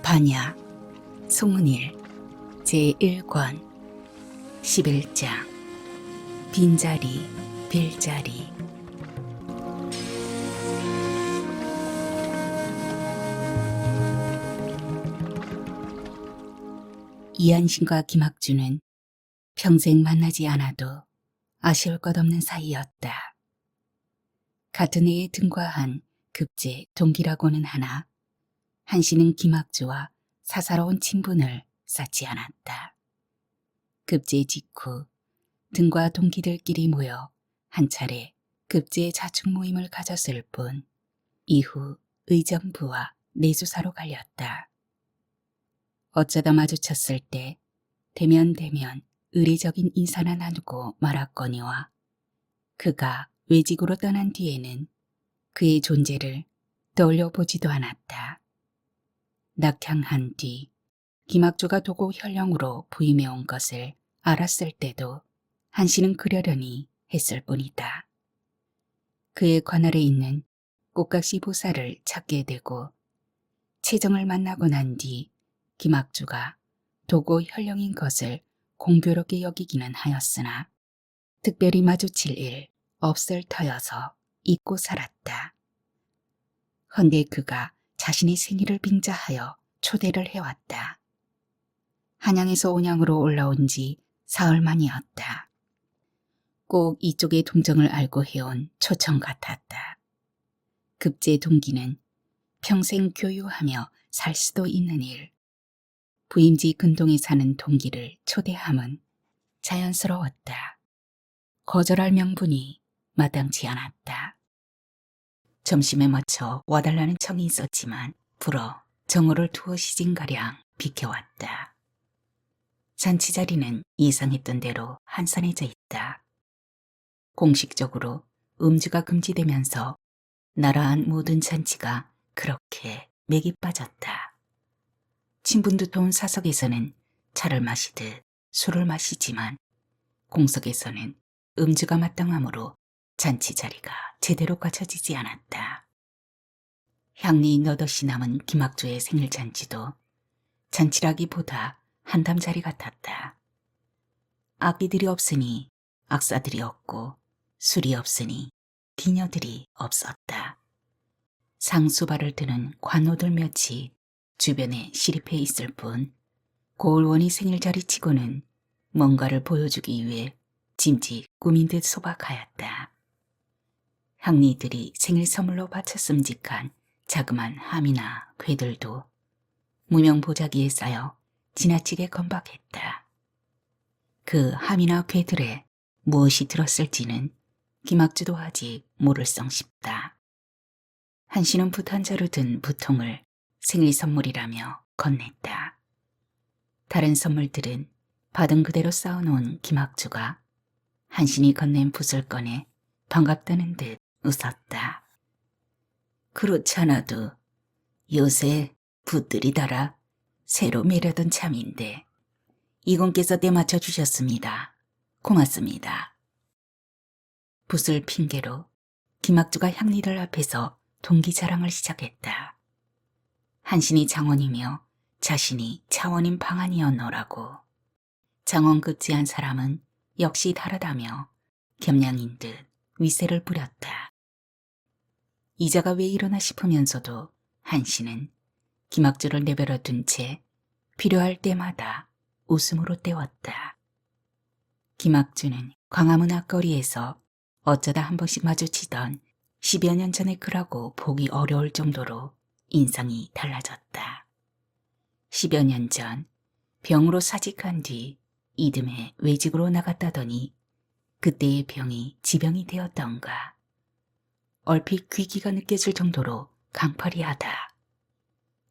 반야 송은일 제1권 11장 빈자리 빌자리. 이한신과 김학주는 평생 만나지 않아도 아쉬울 것 없는 사이였다. 같은 해에 등과한 급제 동기라고는 하나 한신은 김학주와 사사로운 친분을 쌓지 않았다. 급제 직후 등과 동기들끼리 모여 한 차례 급제 자축 모임을 가졌을 뿐 이후 의정부와 내수사로 갈렸다. 어쩌다 마주쳤을 때 대면 의례적인 인사나 나누고 말았거니와 그가 외직으로 떠난 뒤에는 그의 존재를 떠올려 보지도 않았다. 낙향한 뒤 김학주가 도고 현령으로 부임해온 것을 알았을 때도 한신은 그러려니 했을 뿐이다. 그의 관할에 있는 꽃각시 보살을 찾게 되고 채정을 만나고 난 뒤 김학주가 도고 현령인 것을 공교롭게 여기기는 하였으나 특별히 마주칠 일 없을 터여서 잊고 살았다. 헌데 그가 자신의 생일을 빙자하여 초대를 해왔다. 한양에서 온양으로 올라온 지 사흘 만이었다. 꼭 이쪽의 동정을 알고 해온 초청 같았다. 급제 동기는 평생 교유하며 살 수도 있는 일, 부임지 근동에 사는 동기를 초대함은 자연스러웠다. 거절할 명분이 마땅치 않았다. 점심에 맞춰 와달라는 청이 있었지만 불어 정오를 두어 시진가량 비켜왔다. 잔치 자리는 예상했던 대로 한산해져 있다. 공식적으로 음주가 금지되면서 나라한 모든 잔치가 그렇게 맥이 빠졌다. 친분 두터운 사석에서는 차를 마시듯 술을 마시지만 공석에서는 음주가 마땅하므로 잔치 자리가 제대로 갖춰지지 않았다. 향리 너덧이 남은 김학주의 생일 잔치도 잔치라기보다 한담자리 같았다. 악기들이 없으니 악사들이 없고 술이 없으니 기녀들이 없었다. 상수발을 드는 관호들 몇이 주변에 시립해 있을 뿐 고을원이 생일자리 치고는 뭔가를 보여주기 위해 짐짓 꾸민 듯 소박하였다. 향리들이 생일 선물로 바쳤음직한 자그만 함이나 괴들도 무명 보자기에 쌓여 지나치게 건박했다. 그 함이나 괴들에 무엇이 들었을지는 김학주도 아직 모를 성 싶다. 한신은 붓한자루 든 부통을 생일 선물이라며 건넸다. 다른 선물들은 받은 그대로 쌓아놓은 김학주가 한신이 건넨 붓을 꺼내 반갑다는 듯 웃었다. 그렇잖아도 요새 붓들이 달아 새로 매려던 참인데 이공께서 때맞춰 주셨습니다. 고맙습니다. 붓을 핑계로 김학주가 향리들 앞에서 동기 자랑을 시작했다. 한신이 장원이며 자신이 차원인 방한이었노라고. 장원 급제한 사람은 역시 다르다며 겸양인 듯 위세를 부렸다. 이자가 왜 이러나 싶으면서도 한신은 김학주를 내버려 둔 채 필요할 때마다 웃음으로 때웠다. 김학주는 광화문 앞거리에서 어쩌다 한 번씩 마주치던 10여 년 전의 그라고 보기 어려울 정도로 인상이 달라졌다. 10여 년 전 병으로 사직한 뒤 이듬해 외직으로 나갔다더니 그때의 병이 지병이 되었던가. 얼핏 귀기가 느껴질 정도로 강파리하다.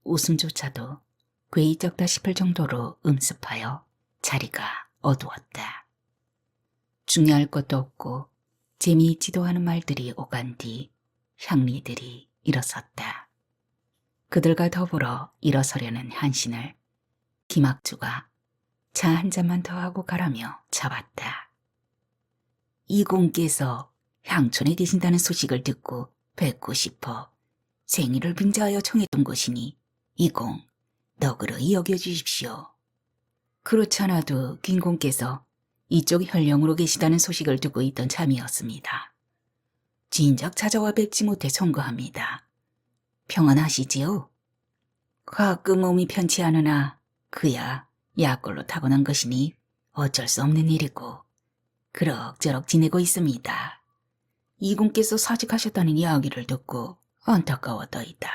웃음조차도 괴이적다 싶을 정도로 음습하여 자리가 어두웠다. 중요할 것도 없고 재미있지도 않은 말들이 오간 뒤 향리들이 일어섰다. 그들과 더불어 일어서려는 한신을 김학주가 차 한 잔만 더 하고 가라며 잡았다. 이공께서 향촌에 계신다는 소식을 듣고 뵙고 싶어 생일을 빙자하여 청했던 것이니 이공 너그러이 여겨주십시오. 그렇잖아도 김공께서 이쪽 현령으로 계시다는 소식을 듣고 있던 참이었습니다. 진작 찾아와 뵙지 못해 송구합니다. 평안하시지요? 가끔 몸이 편치 않으나 그야 약골로 타고난 것이니 어쩔 수 없는 일이고 그럭저럭 지내고 있습니다. 이공께서 사직하셨다는 이야기를 듣고 안타까웠더이다.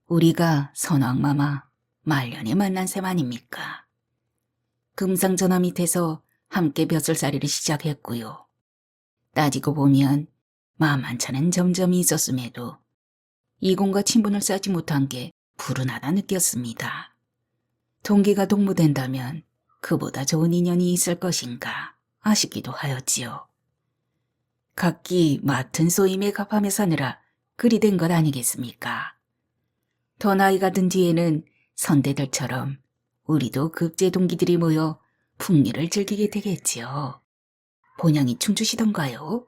우리가 선왕마마 말년에 만난 셈 아닙니까? 금상전화 밑에서 함께 벼슬살이를 시작했고요. 따지고 보면 만만찮은 점점이 있었음에도 이공과 친분을 쌓지 못한 게 불운하다 느꼈습니다. 동기가 동무된다면 그보다 좋은 인연이 있을 것인가 아쉽기도 하였지요. 각기 맡은 소임에 갚하며 사느라 그리 된 것 아니겠습니까? 더 나이가 든 뒤에는 선대들처럼 우리도 급제 동기들이 모여 풍류를 즐기게 되겠지요. 본향이 춤추시던가요?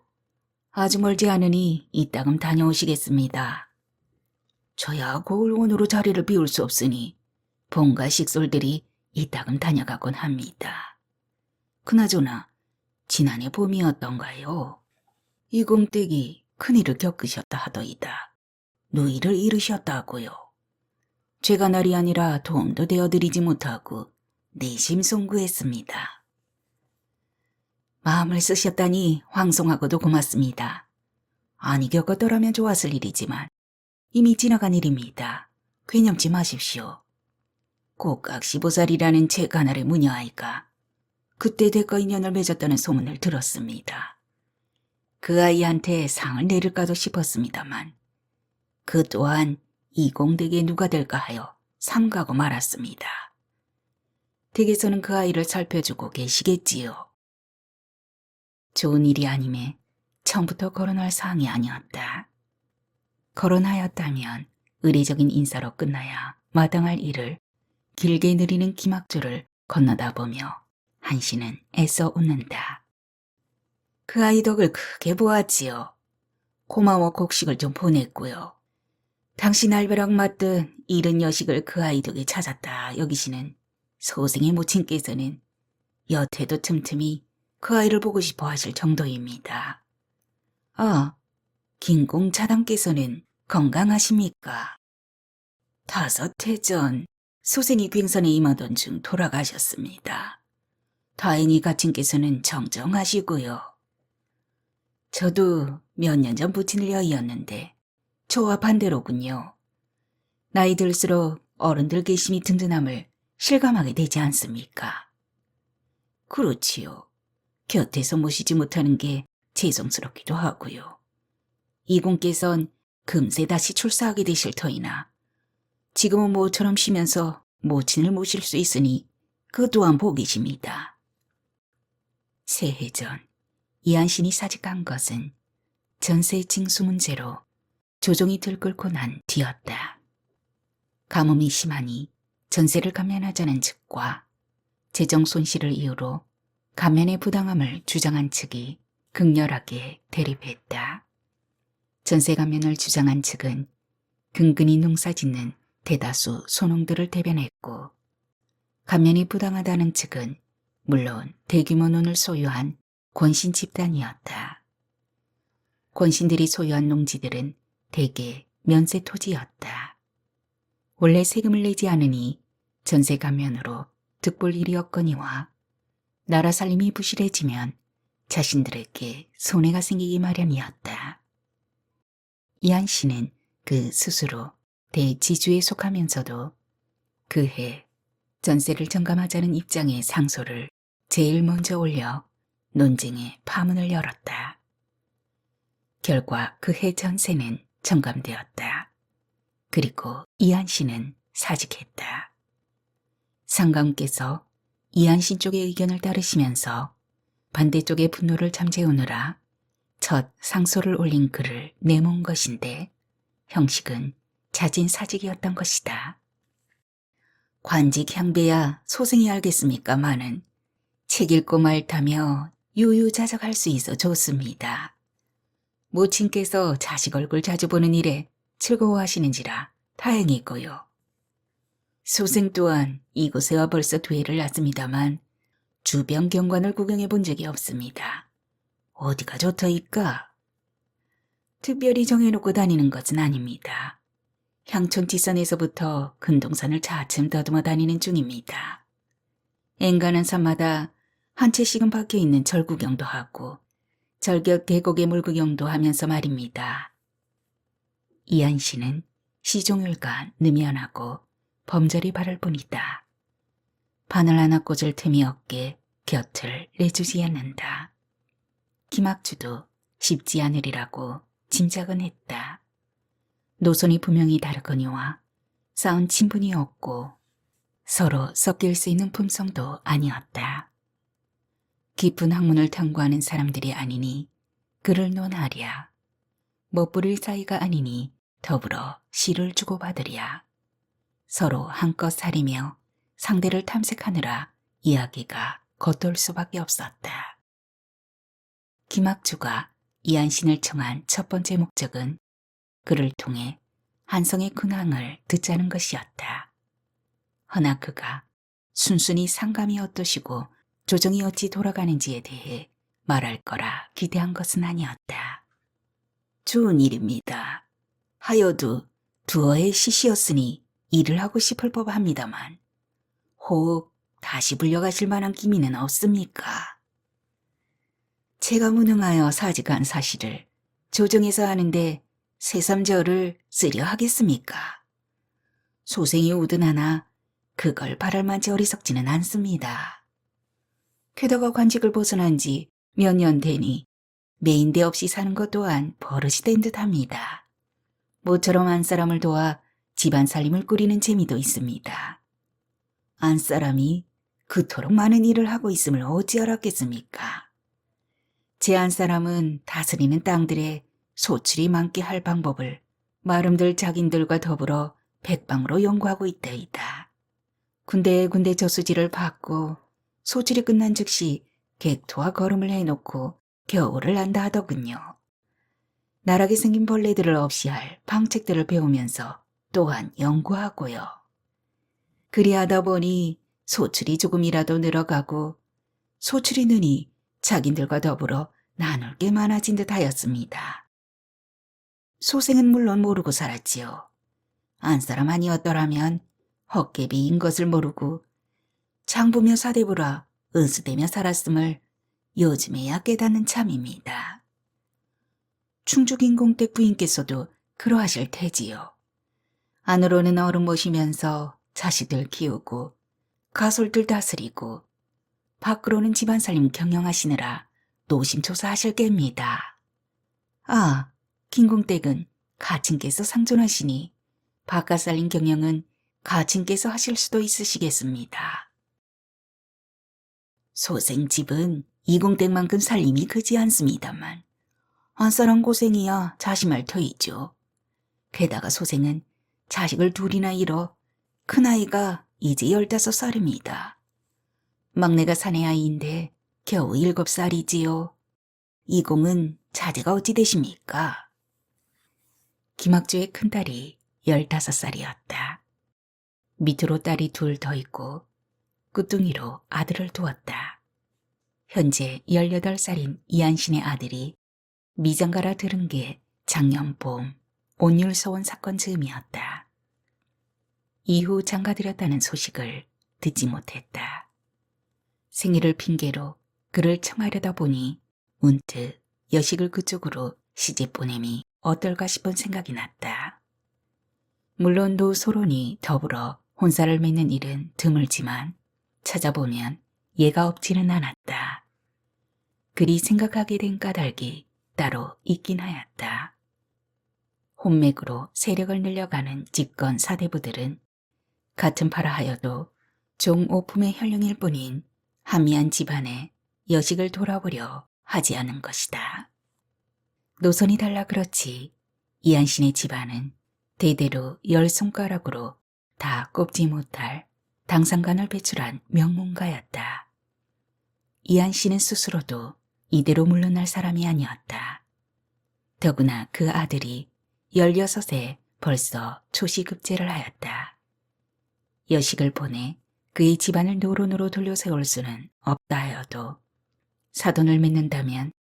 아주 멀지 않으니 이따금 다녀오시겠습니다. 저야 고을원으로 자리를 비울 수 없으니 본가 식솔들이 이따금 다녀가곤 합니다. 그나저나 지난해 봄이었던가요? 이공댁이 큰일을 겪으셨다 하더이다. 누이를 잃으셨다고요. 죄가 날이 아니라 도움도 되어드리지 못하고 내심 송구했습니다. 마음을 쓰셨다니 황송하고도 고맙습니다. 아니 겪었더라면 좋았을 일이지만 이미 지나간 일입니다. 괴념치 마십시오. 꼭각시보살이라는 제 가나를 무녀아이가 그때 대가 인연을 맺었다는 소문을 들었습니다. 그 아이한테 상을 내릴까도 싶었습니다만 그 또한 이공댁에 누가 될까 하여 삼가고 말았습니다. 댁에서는 그 아이를 살펴주고 계시겠지요. 좋은 일이 아님에 처음부터 거론할 사항이 아니었다. 거론하였다면 의례적인 인사로 끝나야 마땅할 일을 길게 느리는 기막조를 건너다 보며 한씨는 애써 웃는다. 그 아이 덕을 크게 보았지요. 고마워 곡식을 좀 보냈고요. 당신 알벼락 맞듯 잃은 여식을 그 아이 덕에 찾았다 여기시는 소생의 모친께서는 여태도 틈틈이 그 아이를 보고 싶어 하실 정도입니다. 아, 김공 차당께서는 건강하십니까? 5해 전 소생이 괭산에 임하던 중 돌아가셨습니다. 다행히 가친께서는 정정하시고요. 저도 몇 년 전 부친을 여의었는데 저와 반대로군요. 나이 들수록 어른들 계심이 든든함을 실감하게 되지 않습니까? 그렇지요. 곁에서 모시지 못하는 게 죄송스럽기도 하고요. 이공께선 금세 다시 출사하게 되실 터이나 지금은 모처럼 쉬면서 모친을 모실 수 있으니 그 또한 복이십니다. 새해 전 이한신이 사직한 것은 전세 징수 문제로 조정이 들끓고 난 뒤였다. 가뭄이 심하니 전세를 감면하자는 측과 재정 손실을 이유로 감면의 부당함을 주장한 측이 극렬하게 대립했다. 전세 감면을 주장한 측은 근근히 농사짓는 대다수 소농들을 대변했고 감면이 부당하다는 측은 물론 대규모 논을 소유한 권신 집단이었다. 권신들이 소유한 농지들은 대개 면세 토지였다. 원래 세금을 내지 않으니 전세 감면으로 득볼 일이 없거니와 나라 살림이 부실해지면 자신들에게 손해가 생기기 마련이었다. 이한 씨는 그 스스로 대지주에 속하면서도 그해 전세를 정감하자는 입장의 상소를 제일 먼저 올려 논쟁의 파문을 열었다. 결과 그해 전세는 정감되었다. 그리고 이한 씨는 사직했다. 상감께서 이한 씨 쪽의 의견을 따르시면서 반대쪽의 분노를 잠재우느라 첫 상소를 올린 글을 내몬 것인데 형식은 자진 사직이었던 것이다. 관직 향배야 소생이 알겠습니까마는 책 읽고 말타며 유유자적할 수 있어 좋습니다. 모친께서 자식 얼굴 자주 보는 일에 즐거워하시는지라 다행이고요. 소생 또한 이곳에 와 벌써 2회를 났습니다만 주변 경관을 구경해 본 적이 없습니다. 어디가 좋더이까? 특별히 정해놓고 다니는 것은 아닙니다. 향촌 뒷산에서부터 근동산을 차츰 더듬어 다니는 중입니다. 엔간한 산마다 한 채씩은 박혀있는 절 구경도 하고 절격 계곡의 물 구경도 하면서 말입니다. 이한 씨는 시종일관 느면하고 범절이 바랄 뿐이다. 바늘 하나 꽂을 틈이 없게 곁을 내주지 않는다. 김학주도 쉽지 않으리라고 짐작은 했다. 노선이 분명히 다르거니와 싸운 친분이 없고 서로 섞일 수 있는 품성도 아니었다. 깊은 학문을 탐구하는 사람들이 아니니 글을 논하랴. 멋부릴 사이가 아니니 더불어 시를 주고받으랴. 서로 한껏 사리며 상대를 탐색하느라 이야기가 겉돌 수밖에 없었다. 김학주가 이한신을 청한 첫 번째 목적은 그를 통해 한성의 근황을 듣자는 것이었다. 허나 그가 순순히 상감이 어떠시고 조정이 어찌 돌아가는지에 대해 말할 거라 기대한 것은 아니었다. 좋은 일입니다. 하여도 두어의 시시였으니 일을 하고 싶을 법합니다만 혹 다시 불려가실 만한 기미는 없습니까? 제가 무능하여 사직한 사실을 조정에서 하는데 새삼저를 쓰려 하겠습니까? 소생이 오든 하나 그걸 바랄 만치 어리석지는 않습니다. 게다가 관직을 벗어난 지 몇 년 되니 매인대 없이 사는 것 또한 버릇이 된 듯합니다. 모처럼 안사람을 도와 집안 살림을 꾸리는 재미도 있습니다. 안사람이 그토록 많은 일을 하고 있음을 어찌 알았겠습니까? 제 안사람은 다스리는 땅들에 소출이 많게 할 방법을 마름들 자긴들과 더불어 백방으로 연구하고 있다이다. 군데 저수지를 받고 소출이 끝난 즉시 객토와 거름을 해놓고 겨울을 난다 하더군요. 나락에 생긴 벌레들을 없이 할 방책들을 배우면서 또한 연구하고요. 그리하다 보니 소출이 조금이라도 늘어가고 소출이 느니 자긴들과 더불어 나눌 게 많아진 듯 하였습니다. 소생은 물론 모르고 살았지요. 안사람 아니었더라면 헛개비인 것을 모르고 장부며 사대부라 은수대며 살았음을 요즘에야 깨닫는 참입니다. 충주긴공댁 부인께서도 그러하실 테지요. 안으로는 어른 모시면서 자식들 키우고 가솔들 다스리고 밖으로는 집안살림 경영하시느라 노심초사하실 깹니다. 아, 긴공댁은 가친께서 상존하시니 바깥살림 경영은 가친께서 하실 수도 있으시겠습니다. 소생집은 이공댁만큼 살림이 크지 않습니다만 안사람 고생이야 자심할 터이죠. 게다가 소생은 자식을 둘이나 잃어 큰아이가 이제 15살입니다. 막내가 사내아이인데 겨우 7살이지요. 이공은 자제가 어찌 되십니까? 김학주의 큰딸이 15살이었다. 밑으로 딸이 2 더 있고 끝둥이로 아들을 두었다. 현재 18살인 이한신의 아들이 미장가라 들은 게 작년 봄 온율서원 사건 즈음이었다. 이후 장가들였다는 소식을 듣지 못했다. 생일을 핑계로 그를 청하려다 보니 문득 여식을 그쪽으로 시집 보냄이 어떨까 싶은 생각이 났다. 물론 노소론이 더불어 혼사를 맺는 일은 드물지만 찾아보면 예가 없지는 않았다. 그리 생각하게 된 까닭이 따로 있긴 하였다. 혼맥으로 세력을 늘려가는 집권 사대부들은 같은 파라 하여도 종오품의 혈령일 뿐인 한미한 집안에 여식을 돌아보려 하지 않은 것이다. 노선이 달라 그렇지 이한신의 집안은 대대로 10손가락으로 다 꼽지 못할 당상간을 배출한 명문가였다. 이한신은 스스로도 이대로 물러날 사람이 아니었다. 더구나 그 아들이 16에 벌써 초시급제를 하였다. 여식을 보내 그의 집안을 노론으로 돌려 세울 수는 없다 하여도 사돈을 맺는다면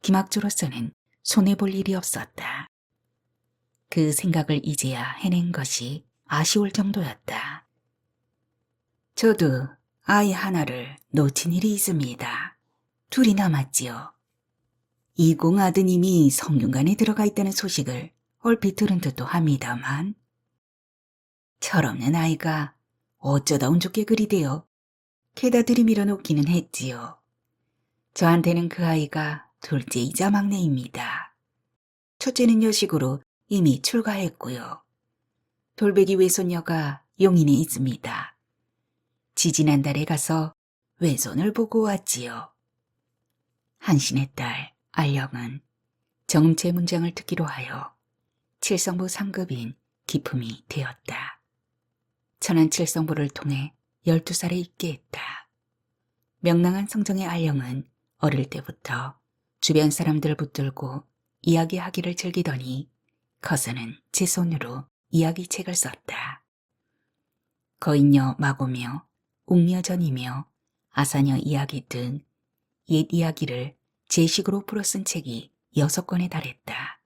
김학주로서는 손해볼 일이 없었다. 그 생각을 이제야 해낸 것이 아쉬울 정도였다. 저도 아이 하나를 놓친 일이 있습니다. 둘이 남았지요. 이공 아드님이 성균관에 들어가 있다는 소식을 얼핏 들은 듯도 합니다만 철없는 아이가 어쩌다 운 좋게 그리 되어 캐다 들이밀어 놓기는 했지요. 저한테는 그 아이가 둘째이자 막내입니다. 첫째는 여식으로 이미 출가했고요. 돌배기 외손녀가 용인에 있습니다. 지지난달에 가서 외손을 보고 왔지요. 한신의 딸 알령은 정음체 문장을 듣기로 하여 칠성부 상급인 기품이 되었다. 천안 칠성부를 통해 12살에 있게 했다. 명랑한 성정의 알령은 어릴 때부터 주변 사람들을 붙들고 이야기하기를 즐기더니 커서는 제 손으로 이야기책을 썼다. 거인녀 마고며 옥녀전이며 아사녀 이야기 등 옛 이야기를 제 식으로 풀어 쓴 책이 6권에 달했다.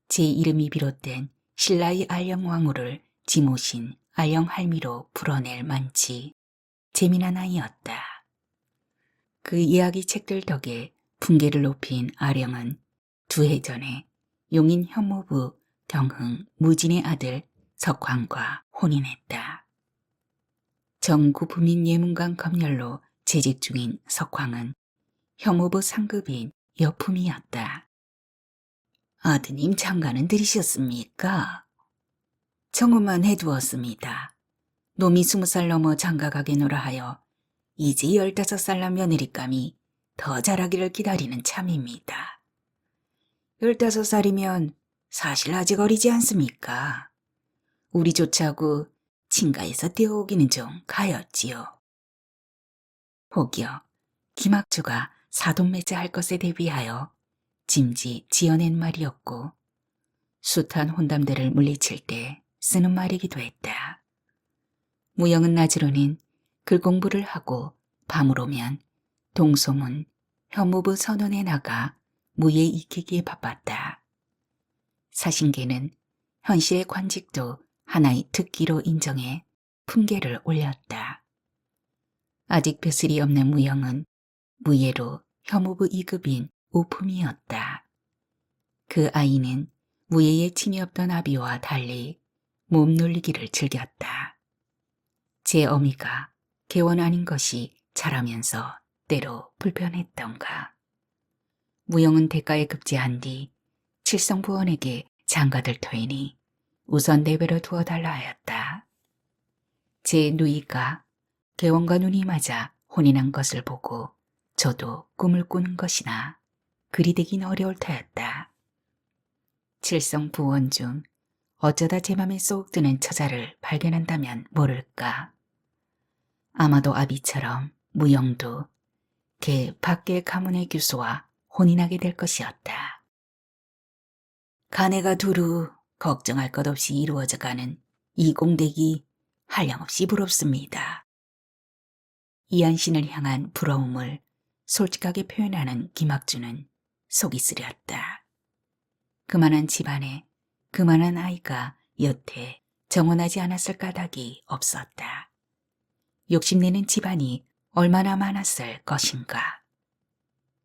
제 이름이 비롯된 신라의 알령왕후를 지모신 알령할미로 풀어낼 만치 재미난 아이였다. 그 이야기 책들 덕에 분계를 높인 아령은 2해 전에 용인 현모부 경흥 무진의 아들 석황과 혼인했다. 정구부민 예문관 검열로 재직 중인 석황은 현모부 상급인 여품이었다. 아드님 장가는 들이셨습니까? 청혼만 해두었습니다. 놈이 20살 넘어 장가가게노라 하여 이제 15살 난 며느리감이 더 자라기를 기다리는 참입니다. 15살이면 사실 아직 어리지 않습니까? 우리 조차고 친가에서 떼어오기는 좀 가였지요. 혹여 김학주가 사돈매자 할 것에 대비하여 짐지 지어낸 말이었고 숱한 혼담들을 물리칠 때 쓰는 말이기도 했다. 무영은 낮으로는 글 공부를 하고 밤을 오면 동소문, 현무부 선원에 나가 무예 익히기에 바빴다. 사신계는 현실의 관직도 하나의 특기로 인정해 품계를 올렸다. 아직 벼슬이 없는 무영은 무예로 현무부 2급인 오품이었다. 그 아이는 무예에 침이 없던 아비와 달리 몸 놀리기를 즐겼다. 제 어미가 개원 아닌 것이 자라면서 때로 불편했던가. 무영은 대가에 급제한 뒤 칠성부원에게 장가들 터이니 우선 내버려 두어달라 하였다. 제 누이가 개원과 눈이 맞아 혼인한 것을 보고 저도 꿈을 꾸는 것이나 그리 되긴 어려울 터였다. 칠성부원 중 어쩌다 제 맘에 쏙 드는 처자를 발견한다면 모를까. 아마도 아비처럼 무영도 걔 밖의 가문의 교수와 혼인하게 될 것이었다. 가내가 두루 걱정할 것 없이 이루어져가는 이 공덕이 한량없이 부럽습니다. 이한신을 향한 부러움을 솔직하게 표현하는 김학주는 속이 쓰렸다. 그만한 집안에 그만한 아이가 여태 정원하지 않았을 까닭이 없었다. 욕심내는 집안이 얼마나 많았을 것인가.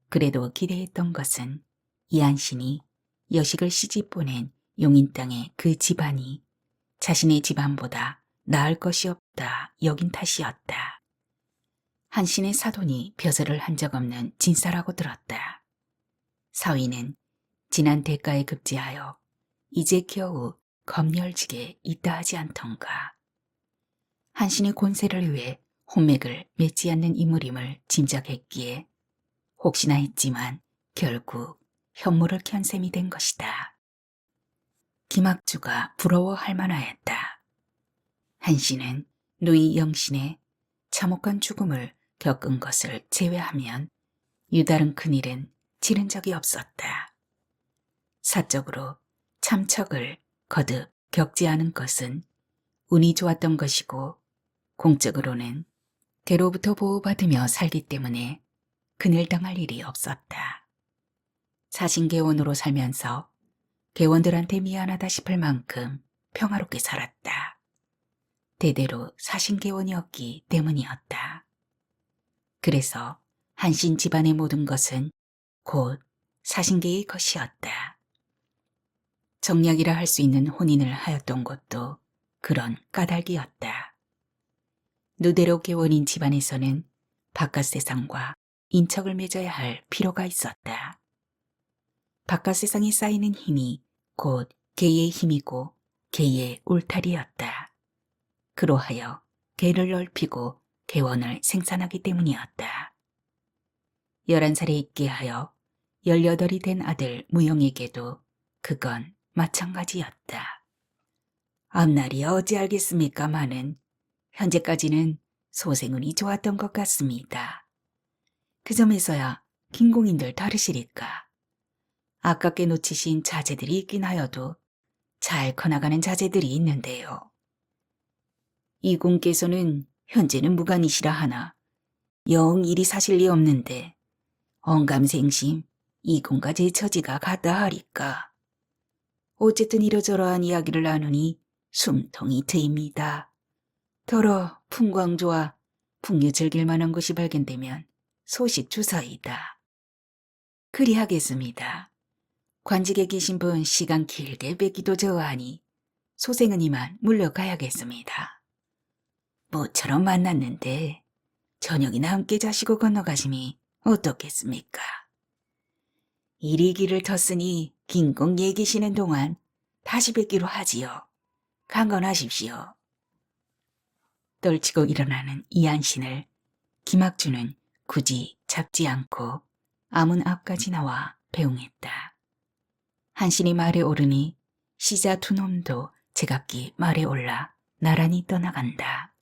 그래도 기대했던 것은 이한신이 여식을 시집 보낸 용인 땅의 그 집안이 자신의 집안보다 나을 것이 없다 여긴 탓이었다. 한신의 사돈이 벼슬을 한 적 없는 진사라고 들었다. 사위는 지난 대가에 급제하여 이제 겨우 검열직에 있다 하지 않던가. 한신의 권세를 위해 혼맥을 맺지 않는 인물임을 짐작했기에 혹시나 했지만 결국 현모를 켠 셈이 된 것이다. 김학주가 부러워할 만하였다. 한신은 누이 영신의 참혹한 죽음을 겪은 것을 제외하면 유다른 큰일은 치른 적이 없었다. 사적으로 참척을 거듭 겪지 않은 것은 운이 좋았던 것이고 공적으로는 대로부터 보호받으며 살기 때문에 그늘당할 일이 없었다. 사신개원으로 살면서 개원들한테 미안하다 싶을 만큼 평화롭게 살았다. 대대로 사신개원이었기 때문이었다. 그래서 한신 집안의 모든 것은 곧 사신계의 것이었다. 정략이라 할 수 있는 혼인을 하였던 것도 그런 까닭이었다. 누대로 개원인 집안에서는 바깥 세상과 인척을 맺어야 할 필요가 있었다. 바깥 세상에 쌓이는 힘이 곧 개의 힘이고 개의 울타리였다. 그로하여 개를 넓히고 개원을 생산하기 때문이었다. 11살에 있게 하여 18이 된 아들 무영에게도 그건 마찬가지였다. 앞날이 어찌 알겠습니까마는 현재까지는 소생운이 좋았던 것 같습니다. 그 점에서야 김공인들 다르시리까. 아깝게 놓치신 자제들이 있긴 하여도 잘 커나가는 자제들이 있는데요. 이공께서는 현재는 무관이시라 하나 영 일이 사실 리 없는데 언감생심 이공과 제 처지가 같다 하리까. 어쨌든 이러저러한 이야기를 나누니 숨통이 트입니다. 더러 풍광조와 풍류 즐길 만한 곳이 발견되면 소식 주사이다. 그리하겠습니다. 관직에 계신 분 시간 길게 뺏기도 저하니 소생은 이만 물러가야겠습니다. 모처럼 만났는데 저녁이나 함께 자시고 건너가심이 어떻겠습니까? 이리 길을 텄으니 긴공 얘기시는 동안 다시 뵙기로 하지요. 강건하십시오. 떨치고 일어나는 이한신을 김학주는 굳이 잡지 않고 아문 앞까지 나와 배웅했다. 한신이 말에 오르니 시자 두 놈도 제각기 말에 올라 나란히 떠나간다.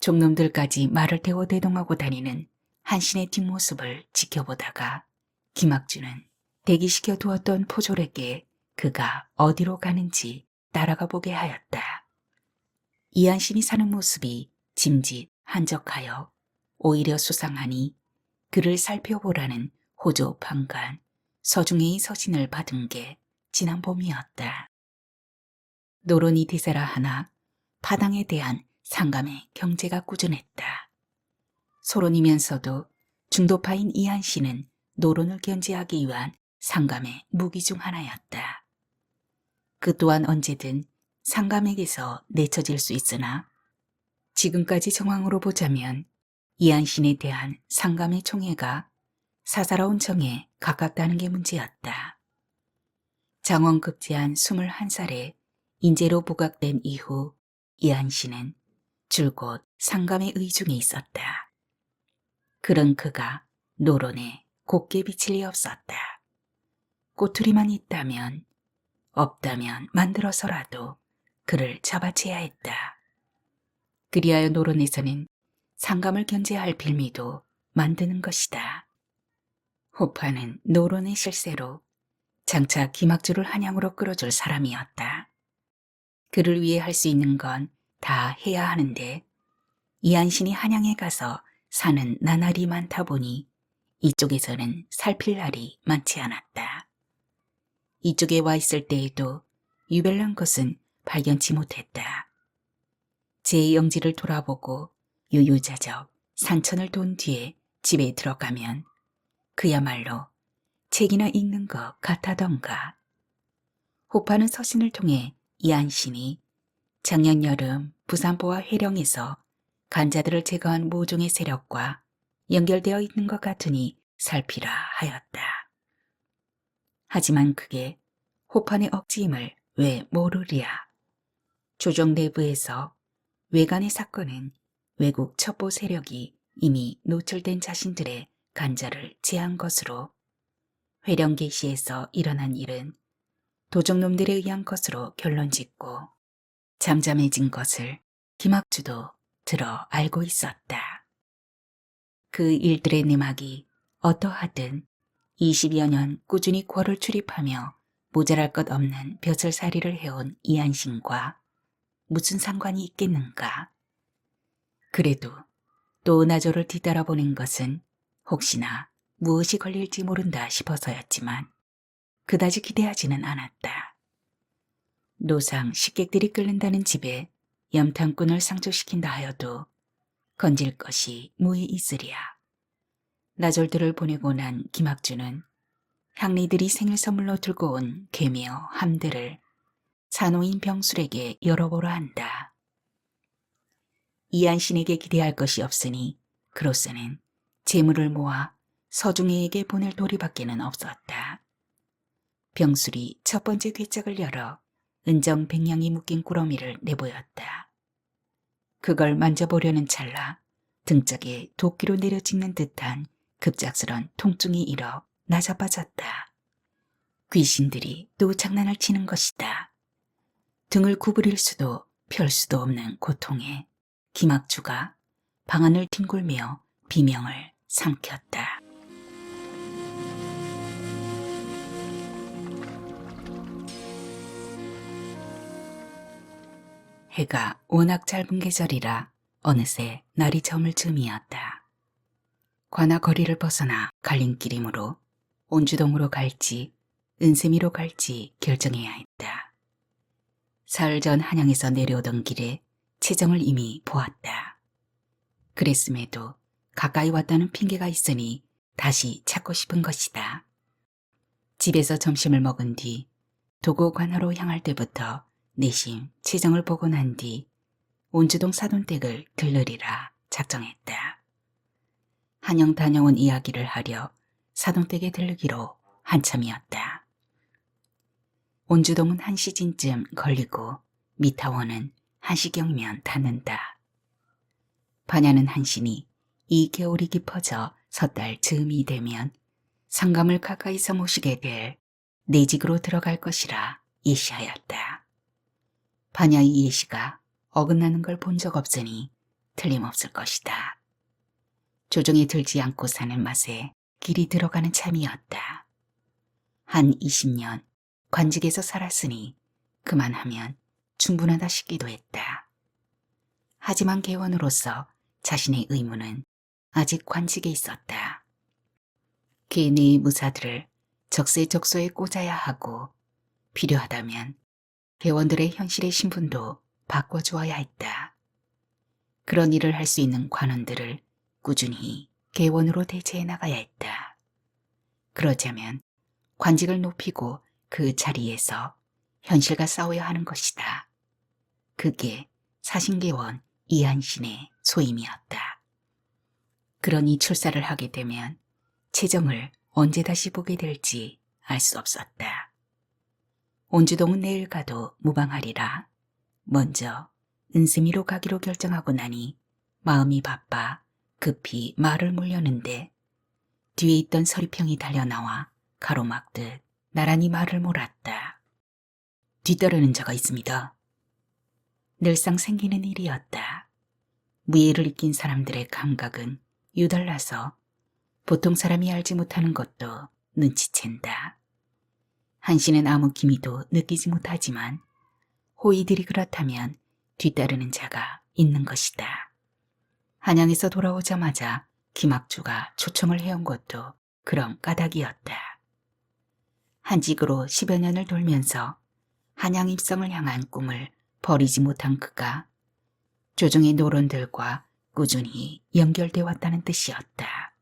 종놈들까지 말을 태워 대동하고 다니는 한신의 뒷모습을 지켜보다가 김학주는 대기시켜 두었던 포졸에게 그가 어디로 가는지 따라가 보게 하였다. 이한신이 사는 모습이 짐짓 한적하여 오히려 수상하니 그를 살펴보라는 호조 판관 서중에의 서신을 받은 게 지난 봄이었다. 노론이 대세라 하나 파당에 대한 상감의 경제가 꾸준했다. 소론이면서도 중도파인 이한씨는 노론을 견제하기 위한 상감의 무기 중 하나였다. 그 또한 언제든 상감에게서 내쳐질 수 있으나 지금까지 정황으로 보자면 이한신에 대한 상감의 총애가 사사로운 정에 가깝다는 게 문제였다. 장원급제한 21살에 인재로 부각된 이후 이한신은 줄곧 상감의 의중에 있었다. 그런 그가 노론에 곱게 비칠 리 없었다. 꼬투리만 있다면 없다면 만들어서라도 그를 잡아채야 했다. 그리하여 노론에서는 상감을 견제할 빌미도 만드는 것이다. 호파는 노론의 실세로 장차 김학주를 한양으로 끌어줄 사람이었다. 그를 위해 할 수 있는 건 다 해야 하는데 이한신이 한양에 가서 사는 나날이 많다 보니 이쪽에서는 살필 날이 많지 않았다. 이쪽에 와 있을 때에도 유별난 것은 발견치 못했다. 제 영지를 돌아보고 유유자적 산천을 돈 뒤에 집에 들어가면 그야말로 책이나 읽는 것 같아던가. 호파는 서신을 통해 이한신이 작년 여름 부산포와 회령에서 간자들을 제거한 모종의 세력과 연결되어 있는 것 같으니 살피라 하였다. 하지만 그게 호판의 억지임을 왜 모르랴. 조정 내부에서 외간의 사건은 외국 첩보 세력이 이미 노출된 자신들의 간자를 제한 것으로 회령 개시에서 일어난 일은 도적놈들에 의한 것으로 결론짓고 잠잠해진 것을 김학주도 들어 알고 있었다. 그 일들의 내막이 어떠하든 20여 년 꾸준히 궐을 출입하며 모자랄 것 없는 벼슬살이를 해온 이한신과 무슨 상관이 있겠는가. 그래도 또 나조를 뒤따라 보낸 것은 혹시나 무엇이 걸릴지 모른다 싶어서였지만 그다지 기대하지는 않았다. 노상 식객들이 끓는다는 집에 염탐꾼을 상주시킨다 하여도 건질 것이 무이 있으랴. 나졸들을 보내고 난 김학주는 향리들이 생일 선물로 들고 온 개며 함들을 산호인 병술에게 열어보라 한다. 이한신에게 기대할 것이 없으니 그로서는 재물을 모아 서중혜에게 보낼 도리밖에는 없었다. 병술이 첫 번째 괴짝을 열어 은정 백냥이 묶인 꾸러미를 내보였다. 그걸 만져보려는 찰나 등짝에 도끼로 내려찍는 듯한 급작스런 통증이 일어 나자빠졌다. 귀신들이 또 장난을 치는 것이다. 등을 구부릴 수도 펼 수도 없는 고통에 김학주가 방안을 뒹굴며 비명을 삼켰다. 해가 워낙 짧은 계절이라 어느새 날이 저물 즈음이었다. 관아 거리를 벗어나 갈림길이므로 온주동으로 갈지 은세미로 갈지 결정해야 했다. 사흘 전 한양에서 내려오던 길에 채정을 이미 보았다. 그랬음에도 가까이 왔다는 핑계가 있으니 다시 찾고 싶은 것이다. 집에서 점심을 먹은 뒤 도고 관하로 향할 때부터 내심 채정을 보고 난 뒤 온주동 사돈댁을 들르리라 작정했다. 한양 다녀온 이야기를 하려 사돈댁에 들르기로 한참이었다. 온주동은 1시쯤 걸리고 미타원은 1시경이면 닫는다. 반야는 한신이 이 겨울이 깊어져 섣달 즈음이 되면 상감을 가까이서 모시게 될 내직으로 들어갈 것이라 예시하였다. 반야의 예시가 어긋나는 걸 본 적 없으니 틀림없을 것이다. 조정에 들지 않고 사는 맛에 길이 들어가는 참이었다. 한 20년 관직에서 살았으니 그만하면 충분하다 싶기도 했다. 하지만 개원으로서 자신의 의무는 아직 관직에 있었다. 개내의 무사들을 적세적소에 꽂아야 하고 필요하다면 개원들의 현실의 신분도 바꿔주어야 했다. 그런 일을 할 수 있는 관원들을 꾸준히 개원으로 대체해 나가야 했다. 그러자면 관직을 높이고 그 자리에서 현실과 싸워야 하는 것이다. 그게 사신개원 이한신의 소임이었다. 그러니 출사를 하게 되면 채정을 언제 다시 보게 될지 알 수 없었다. 온주동은 내일 가도 무방하리라. 먼저 은스미로 가기로 결정하고 나니 마음이 바빠 급히 말을 몰려는데 뒤에 있던 서리평이 달려나와 가로막듯 나란히 말을 몰았다. 뒤따르는 자가 있습니다. 늘상 생기는 일이었다. 무예를 익힌 사람들의 감각은 유달나서 보통 사람이 알지 못하는 것도 눈치챈다. 한씨는 아무 기미도 느끼지 못하지만 호의들이 그렇다면 뒤따르는 자가 있는 것이다. 한양에서 돌아오자마자 김학주가 초청을 해온 것도 그런 까닭이었다. 한직으로 10여 년을 돌면서 한양 입성을 향한 꿈을 버리지 못한 그가 조정의 노론들과 꾸준히 연결돼 왔다는 뜻이었다.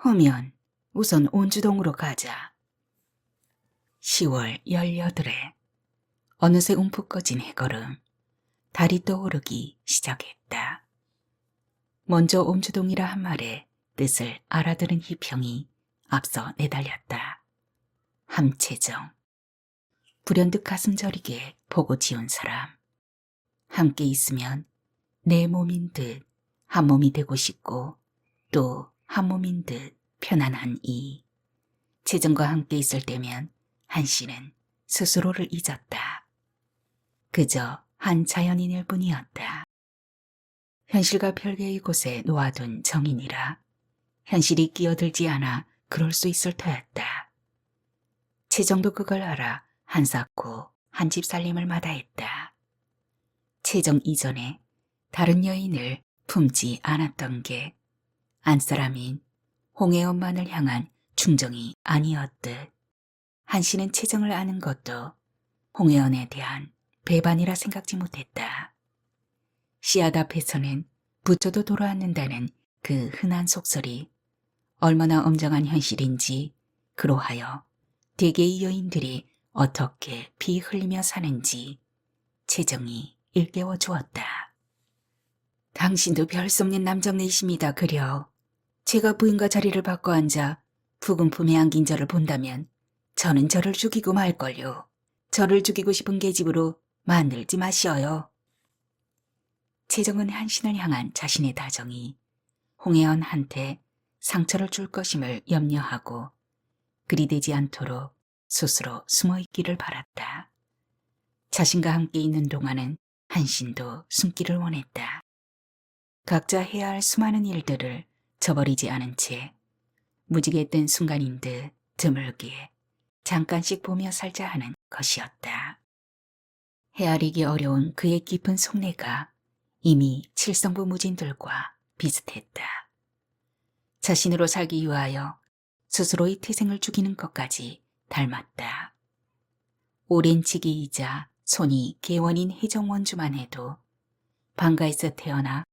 허면 우선 온주동으로 가자. 10월 18일에 어느새 움푹 꺼진 해걸음, 달이 떠오르기 시작했다. 먼저 온주동이라 한 말의 뜻을 알아들은 희평이 앞서 내달렸다. 함채정, 불현듯 가슴 저리게 보고 지운 사람. 함께 있으면 내 몸인 듯 한 몸이 되고 싶고 또 한 몸인 듯 편안한 이. 채정과 함께 있을 때면 한씨는 스스로를 잊었다. 그저 한 자연인일 뿐이었다. 현실과 별개의 곳에 놓아둔 정인이라 현실이 끼어들지 않아 그럴 수 있을 터였다. 채정도 그걸 알아 한사코 한 집 살림을 마다했다. 채정 이전에 다른 여인을 품지 않았던 게 안사람인 홍혜원만을 향한 충정이 아니었듯 한씨는 채정을 아는 것도 홍혜원에 대한 배반이라 생각지 못했다. 씨앗 앞에서는 부처도 돌아앉는다는 그 흔한 속설이 얼마나 엄정한 현실인지 그로하여 대개의 여인들이 어떻게 피 흘리며 사는지 채정이 일깨워 주었다. 당신도 별 수 없는 남정네이십니다. 그려. 제가 부인과 자리를 바꿔 앉아 부금 품에 안긴 저를 본다면 저는 저를 죽이고 말걸요. 저를 죽이고 싶은 계집으로 만들지 마시어요. 채정은 한신을 향한 자신의 다정이 홍혜원한테 상처를 줄 것임을 염려하고 그리 되지 않도록 스스로 숨어있기를 바랐다. 자신과 함께 있는 동안은 한신도 숨기를 원했다. 각자 해야 할 수많은 일들을 저버리지 않은 채 무지개 뜬 순간인 듯 드물게 잠깐씩 보며 살자 하는 것이었다. 헤아리기 어려운 그의 깊은 속내가 이미 칠성부 무진들과 비슷했다. 자신으로 살기 위하여 스스로의 태생을 죽이는 것까지 닮았다. 오랜 직위이자 손이 개원인 혜정원주만 해도 방가에서 태어나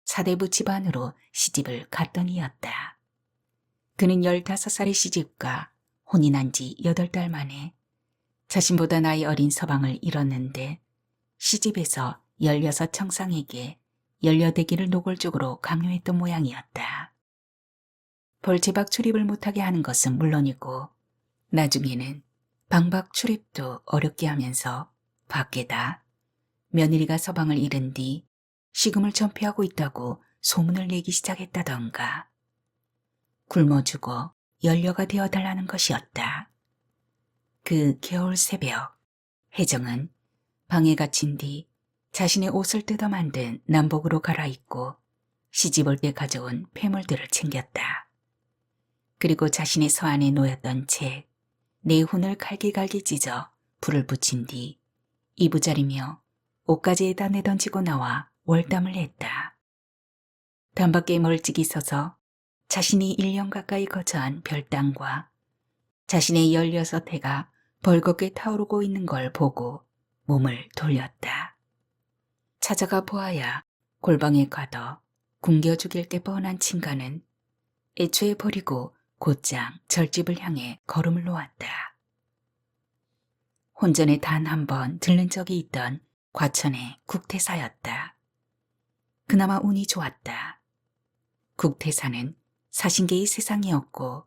사대부 집안으로 시집을 갔던 이였다. 그는 15살의 시집과 혼이 난 지 8달 만에 자신보다 나이 어린 서방을 잃었는데 시집에서 16 청상에게 열려대기를 노골적으로 강요했던 모양이었다. 벌채박 출입을 못하게 하는 것은 물론이고 나중에는 방박 출입도 어렵게 하면서 밖에다 며느리가 서방을 잃은 뒤 시금을 전폐하고 있다고 소문을 내기 시작했다던가 굶어 죽어 연료가 되어달라는 것이었다. 그 겨울 새벽 혜정은 방에 갇힌 뒤 자신의 옷을 뜯어 만든 남복으로 갈아입고 시집 올 때 가져온 폐물들을 챙겼다. 그리고 자신의 서안에 놓였던 책, 4훈을 갈기갈기 찢어 불을 붙인 뒤 이부자리며 옷가지에다 내던지고 나와 월담을 했다. 단밖에 멀찍이 서서 자신이 1년 가까이 거처한 별당과 자신의 16해가 벌겋게 타오르고 있는 걸 보고 몸을 돌렸다. 찾아가 보아야 골방에 가둬 굶겨 죽일 게 뻔한 친가는 애초에 버리고 곧장 절집을 향해 걸음을 놓았다. 혼전에 단 한 번 들른 적이 있던 과천의 국태사였다. 그나마 운이 좋았다. 국태사는 사신계의 세상이었고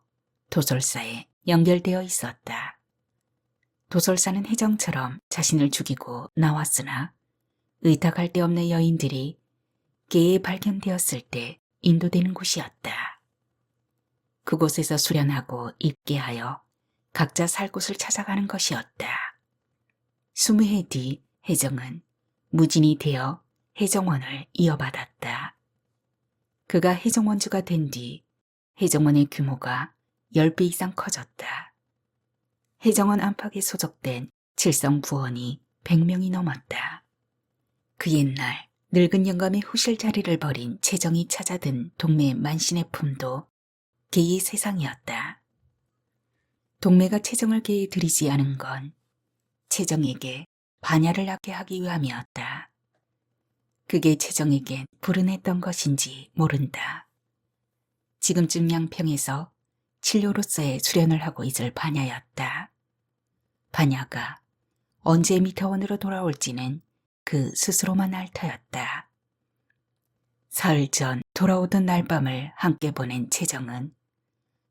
도솔사에 연결되어 있었다. 도솔사는 혜정처럼 자신을 죽이고 나왔으나 의탁할 데 없는 여인들이 계에 발견되었을 때 인도되는 곳이었다. 그곳에서 수련하고 입계하여 각자 살 곳을 찾아가는 것이었다. 20해 뒤 혜정은 무진이 되어 혜정원을 이어받았다. 그가 혜정원주가 된 뒤 혜정원의 규모가 10배 이상 커졌다. 혜정원 안팎에 소속된 칠성부원이 100명이 넘었다. 그 옛날 늙은 영감의 후실 자리를 버린 채정이 찾아든 동매 만신의 품도 개의 세상이었다. 동매가 채정을 개에 들이지 않은 건 채정에게 반야를 낳게 하기 위함이었다. 그게 채정에겐 불운했던 것인지 모른다. 지금쯤 양평에서 진료로서의 수련을 하고 있을 반야였다. 반야가 언제 미터원으로 돌아올지는 그 스스로만 알 터였다. 사흘 전 돌아오던 날밤을 함께 보낸 채정은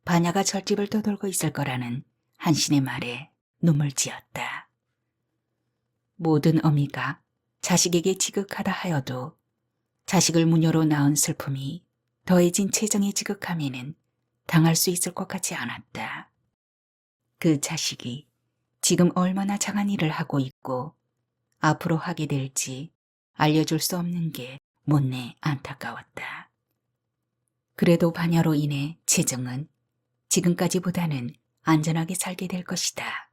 반야가 절집을 떠돌고 있을 거라는 한신의 말에 눈물 지었다. 모든 어미가 자식에게 지극하다 하여도 자식을 무녀로 낳은 슬픔이 더해진 채정의 지극함에는 당할 수 있을 것 같지 않았다. 그 자식이 지금 얼마나 장한 일을 하고 있고 앞으로 하게 될지 알려줄 수 없는 게 못내 안타까웠다. 그래도 반야로 인해 채정은 지금까지보다는 안전하게 살게 될 것이다.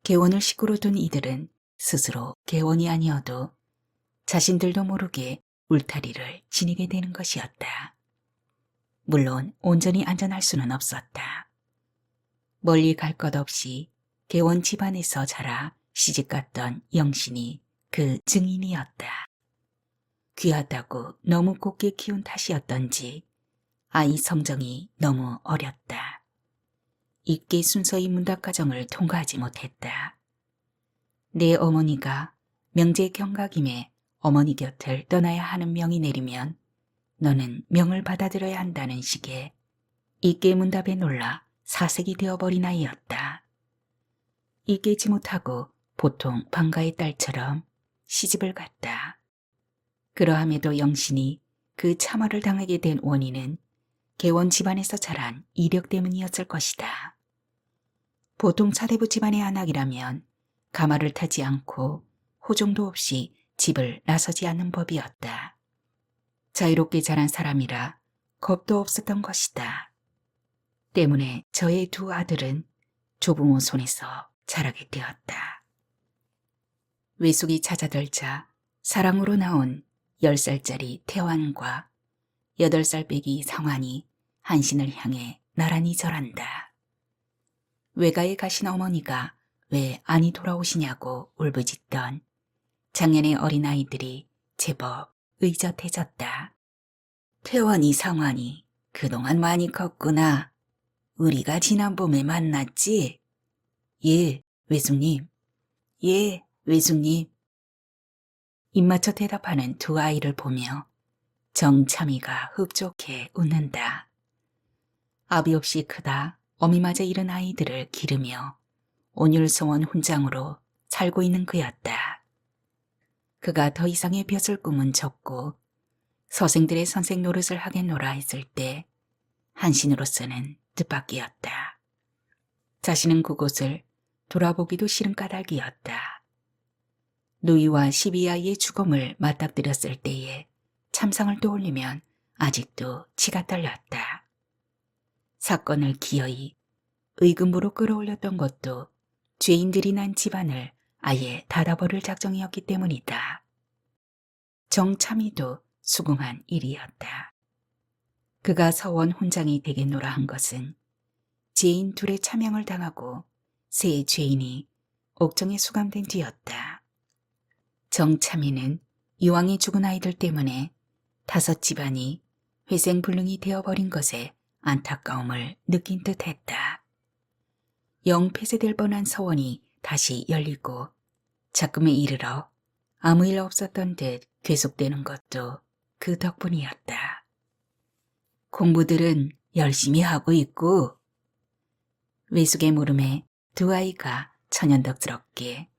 개원을 식구로 둔 이들은 스스로 개원이 아니어도 자신들도 모르게 울타리를 지니게 되는 것이었다. 물론 온전히 안전할 수는 없었다. 멀리 갈 것 없이 개원 집안에서 자라 시집갔던 영신이 그 증인이었다. 귀하다고 너무 곱게 키운 탓이었던지 아이 성정이 너무 어렸다. 있게 순서의 문답과정을 통과하지 못했다. 내 어머니가 명제 경각임에 어머니 곁을 떠나야 하는 명이 내리면 너는 명을 받아들여야 한다는 식의 있게 문답에 놀라 사색이 되어버린 아이였다. 있게지 못하고 보통 방가의 딸처럼 시집을 갔다. 그러함에도 영신이 그 참화를 당하게 된 원인은 개원 집안에서 자란 이력 때문이었을 것이다. 보통 사대부 집안의 안악이라면 가마를 타지 않고 호종도 없이 집을 나서지 않는 법이었다. 자유롭게 자란 사람이라 겁도 없었던 것이다. 때문에 저의 두 아들은 조부모 손에서 자라게 되었다. 외숙이 찾아들자 사랑으로 나온 10살짜리 태환과 8살 빼기 성환이 한신을 향해 나란히 절한다. 외가에 가신 어머니가 왜 안이 돌아오시냐고 울부짖던 작년의 어린아이들이 제법 의젓해졌다. 태환이 성환이 그동안 많이 컸구나. 우리가 지난 봄에 만났지? 예, 외숙님. 예, 외숙님. 입맞춰 대답하는 두 아이를 보며 정참이가 흡족해 웃는다. 아비 없이 크다 어미맞아 이른 아이들을 기르며 온율성원 훈장으로 살고 있는 그였다. 그가 더 이상의 벼슬 꿈은 접고 서생들의 선생 노릇을 하겠노라 했을 때 한신으로서는 뜻밖이었다. 자신은 그곳을 돌아보기도 싫은 까닭이었다. 누이와 12아이의 죽음을 맞닥뜨렸을 때에 참상을 떠올리면 아직도 치가 떨렸다. 사건을 기어이 의금부로 끌어올렸던 것도 죄인들이 난 집안을 아예 닫아버릴 작정이었기 때문이다. 정참이도 수긍한 일이었다. 그가 서원 훈장이 되겠노라 한 것은 죄인 둘의 차명을 당하고 세 죄인이 옥정에 수감된 뒤였다. 정참이는 이왕이 죽은 아이들 때문에 5 집안이 회생불능이 되어버린 것에 안타까움을 느낀 듯했다. 영 폐쇄될 뻔한 서원이 다시 열리고 작금에 이르러 아무 일 없었던 듯 계속되는 것도 그 덕분이었다. 공부들은 열심히 하고 있고. 외숙의 물음에 두 아이가 천연덕스럽게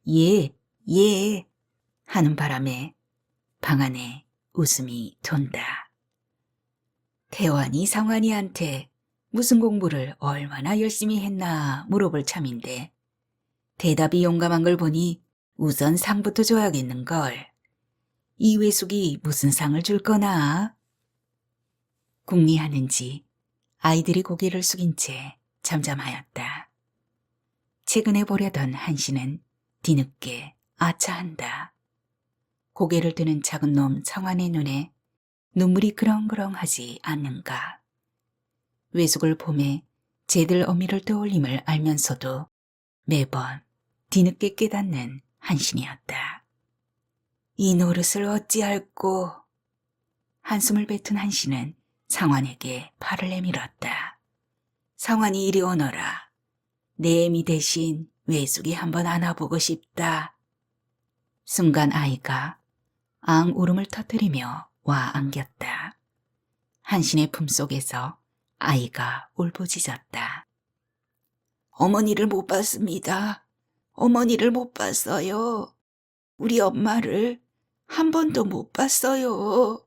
예, 예 하는 바람에 방 안에 웃음이 돈다. 태환이 성환이한테 무슨 공부를 얼마나 열심히 했나 물어볼 참인데 대답이 용감한 걸 보니 우선 상부터 줘야겠는걸. 이 외숙이 무슨 상을 줄 거나? 궁리하는지 아이들이 고개를 숙인 채 잠잠하였다. 최근에 보려던 한신은 뒤늦게 아차한다. 고개를 드는 작은 놈 성환의 눈에 눈물이 그렁그렁하지 않는가. 외숙을 봄에 쟤들 어미를 떠올림을 알면서도 매번 뒤늦게 깨닫는 한신이었다. 이 노릇을 어찌할꼬. 한숨을 뱉은 한신은 상환에게 팔을 내밀었다. 상환이 이리 오너라. 내 애미 대신 외숙이 한번 안아보고 싶다. 순간 아이가 앙 울음을 터뜨리며 와 안겼다. 한신의 품속에서 아이가 울부짖었다. 어머니를 못 봤습니다. 어머니를 못 봤어요. 우리 엄마를 한 번도 못 봤어요.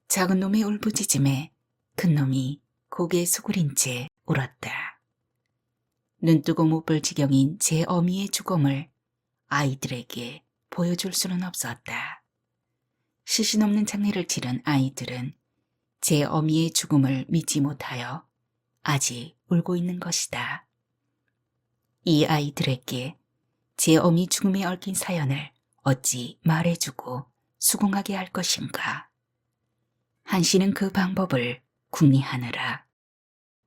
작은 놈의 울부짖음에 큰 놈이 고개 수그린 채 울었다. 눈뜨고 못 볼 지경인 제 어미의 죽음을 아이들에게 보여줄 수는 없었다. 시신 없는 장례를 치른 아이들은 제 어미의 죽음을 믿지 못하여 아직 울고 있는 것이다. 이 아이들에게 제 어미 죽음에 얽힌 사연을 어찌 말해주고 수긍하게 할 것인가. 한씨는 그 방법을 궁리하느라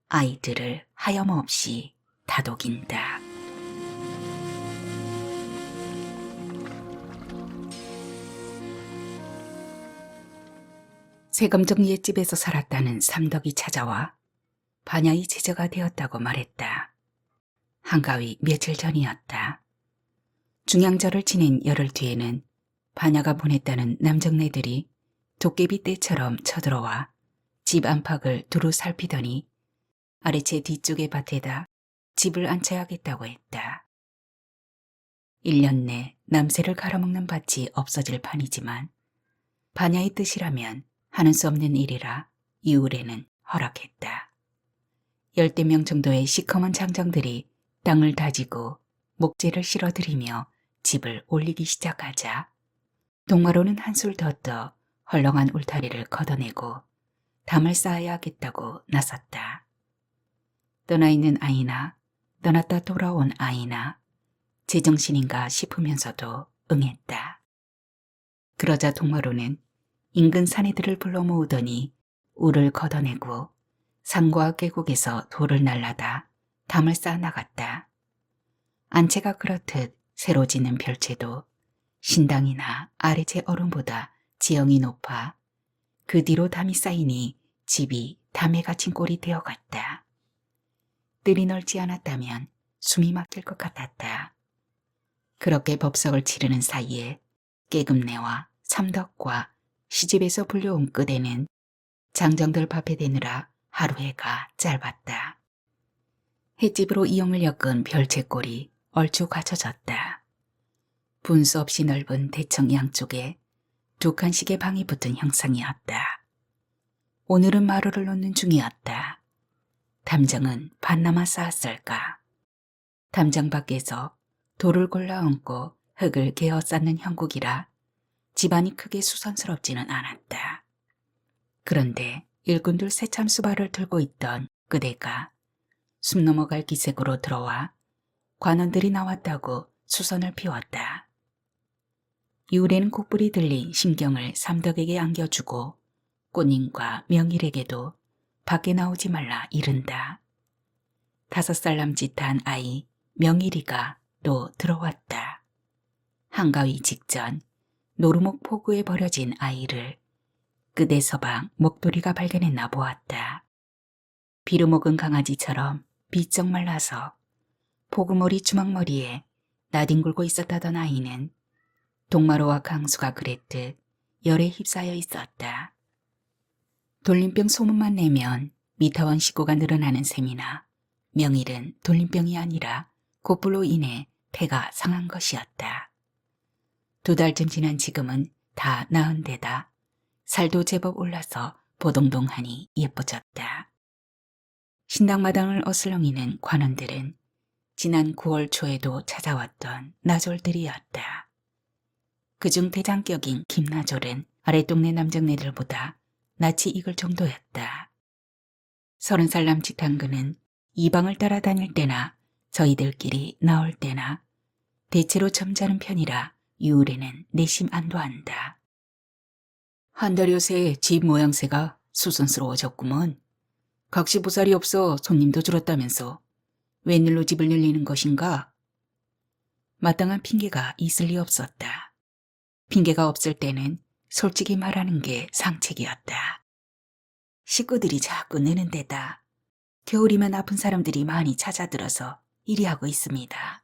아이들을 하염없이 다독인다. 세검정 옛집에서 살았다는 삼덕이 찾아와 반야의 제자가 되었다고 말했다. 한가위 며칠 전이었다. 중양절을 지낸 열흘 뒤에는 반야가 보냈다는 남정네들이 도깨비 떼처럼 쳐들어와 집 안팎을 두루 살피더니 아래채 뒤쪽의 밭에다 집을 안쳐야겠다고 했다. 1년 내 남새를 갈아먹는 밭이 없어질 판이지만 반야의 뜻이라면 하는 수 없는 일이라 이울에는 허락했다. 10대 명 정도의 시커먼 장정들이 땅을 다지고 목재를 실어들이며 집을 올리기 시작하자 동마로는 한술 더 떠 헐렁한 울타리를 걷어내고 담을 쌓아야 하겠다고 나섰다. 떠나 있는 아이나 떠났다 돌아온 아이나 제정신인가 싶으면서도 응했다. 그러자 동마로는 인근 사내들을 불러 모으더니 울을 걷어내고 산과 계곡에서 돌을 날라다 담을 쌓아 나갔다. 안채가 그렇듯 새로 짓는 별채도 신당이나 아래채 얼음보다 지형이 높아 그 뒤로 담이 쌓이니 집이 담에 갇힌 꼴이 되어갔다. 뜰이 넓지 않았다면 숨이 막힐 것 같았다. 그렇게 법석을 치르는 사이에 깨금내와 삼덕과 시집에서 불려온 끄대는 장정들 밥에 대느라 하루 해가 짧았다. 횟집으로 이용을 엮은 별채꼴이 얼추 갖춰졌다. 분수 없이 넓은 대청 양쪽에 두 칸씩의 방이 붙은 형상이었다. 오늘은 마루를 놓는 중이었다. 담장은 반나마 쌓았을까. 담장 밖에서 돌을 골라 얹고 흙을 개어 쌓는 형국이라 집안이 크게 수선스럽지는 않았다. 그런데 일꾼들 새참 수발을 들고 있던 그대가 숨 넘어갈 기색으로 들어와 관원들이 나왔다고 수선을 피웠다. 이울에는 곡불이 들린 심경을 삼덕에게 안겨주고 꽃님과 명일에게도 밖에 나오지 말라 이른다. 5살 남짓한 아이 명일이가 또 들어왔다. 한가위 직전 노루목 포구에 버려진 아이를 그대 서방 목도리가 발견했나 보았다. 비루 먹은 강아지처럼 비쩍 말라서 포구머리 주먹머리에 나뒹굴고 있었다던 아이는 동마로와 강수가 그랬듯 열에 휩싸여 있었다. 돌림병 소문만 내면 미타원 식구가 늘어나는 셈이나 명일은 돌림병이 아니라 곧불로 인해 폐가 상한 것이었다. 2달쯤 지난 지금은 다 나은 데다 살도 제법 올라서 보동동하니 예뻐졌다. 신당마당을 어슬렁이는 관원들은 지난 9월 초에도 찾아왔던 나졸들이었다. 그중 대장격인 김나졸은 아랫동네 남정네들보다 낯이 익을 정도였다. 30살 남짓한 그는 이 방을 따라다닐 때나 저희들끼리 나올 때나 대체로 점잖은 편이라 유울에는 내심 안도한다. 한 달 요새 집 모양새가 수선스러워졌구먼. 각시보살이 없어 손님도 줄었다면서 웬일로 집을 늘리는 것인가? 마땅한 핑계가 있을 리 없었다. 핑계가 없을 때는 솔직히 말하는 게 상책이었다. 식구들이 자꾸 느는 데다 겨울이면 아픈 사람들이 많이 찾아들어서 이리 하고 있습니다.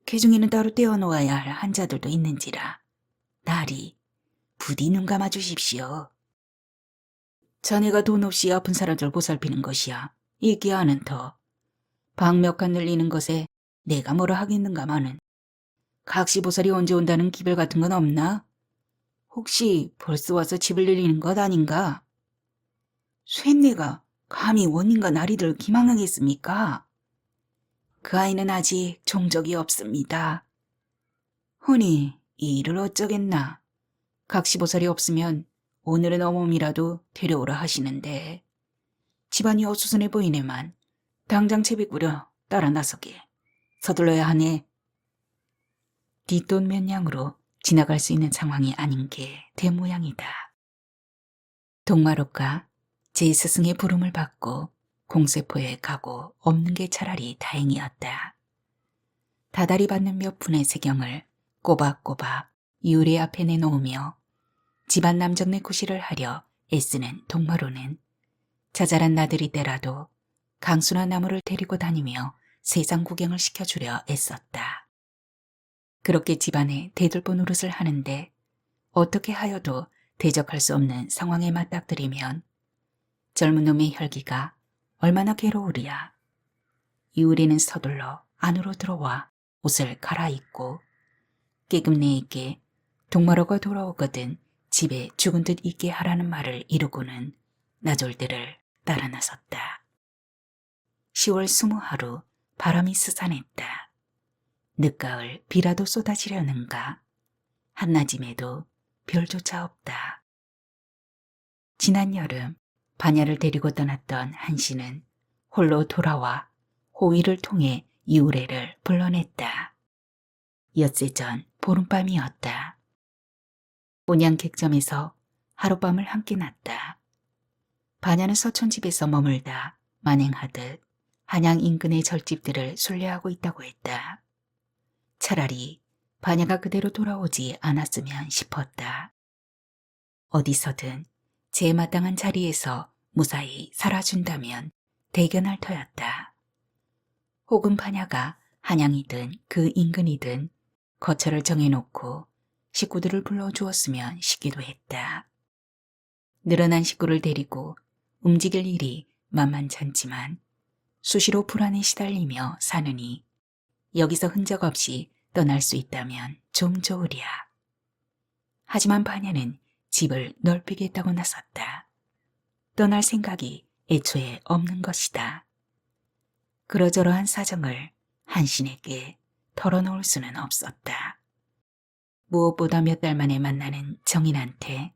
그 중에는 따로 떼어놓아야 할 환자들도 있는지라 날이 부디 눈 감아 주십시오. 자네가 돈 없이 아픈 사람들 보살피는 것이야. 이기야는 더. 방 몇 칸 늘리는 것에 내가 뭐라 하겠는가마는. 각시보살이 언제 온다는 기별 같은 건 없나? 혹시 벌써 와서 집을 늘리는 것 아닌가? 쇠내가 감히 원인과 나리를 기망하겠습니까? 그 아이는 아직 종적이 없습니다. 허니 이 일을 어쩌겠나. 각시보살이 없으면 오늘은 어멈이라도 데려오라 하시는데 집안이 어수선해 보이네만 당장 채비 꾸려 따라 나서게 서둘러야 하네. 뒷돈 몇 양으로 지나갈 수 있는 상황이 아닌 게 대 모양이다. 동마루가 제 스승의 부름을 받고 공세포에 가고 없는 게 차라리 다행이었다. 다달이 받는 몇 푼의 세경을 꼬박꼬박 유리 앞에 내놓으며 집안 남정네 구실을 하려 애쓰는 동마루는 자잘한 나들이 때라도 강수나 나무를 데리고 다니며 세상 구경을 시켜주려 애썼다. 그렇게 집안에 대들보 노릇을 하는데 어떻게 하여도 대적할 수 없는 상황에 맞닥뜨리면 젊은 놈의 혈기가 얼마나 괴로우랴. 이우리는 서둘러 안으로 들어와 옷을 갈아입고 깨금내에게 동마루가 돌아오거든 집에 죽은 듯 있게 하라는 말을 이루고는 나졸들을 따라 나섰다. 10월 20하루 바람이 스산했다. 늦가을 비라도 쏟아지려는가. 한낮임에도 별조차 없다. 지난 여름 반야를 데리고 떠났던 한씨는 홀로 돌아와 호위를 통해 이우레를 불러냈다. 엿새 전 보름밤이었다. 온양객점에서 하룻밤을 함께 났다. 반야는 서촌집에서 머물다 만행하듯 한양 인근의 절집들을 순례하고 있다고 했다. 차라리 반야가 그대로 돌아오지 않았으면 싶었다. 어디서든 제 마땅한 자리에서 무사히 살아준다면 대견할 터였다. 혹은 반야가 한양이든 그 인근이든 거처를 정해놓고 식구들을 불러주었으면 싶기도 했다. 늘어난 식구를 데리고 움직일 일이 만만찮지만 수시로 불안에 시달리며 사느니 여기서 흔적 없이 떠날 수 있다면 좀 좋으랴. 하지만 반야는 집을 넓히겠다고 나섰다. 떠날 생각이 애초에 없는 것이다. 그러저러한 사정을 한신에게 털어놓을 수는 없었다. 무엇보다 몇 달 만에 만나는 정인한테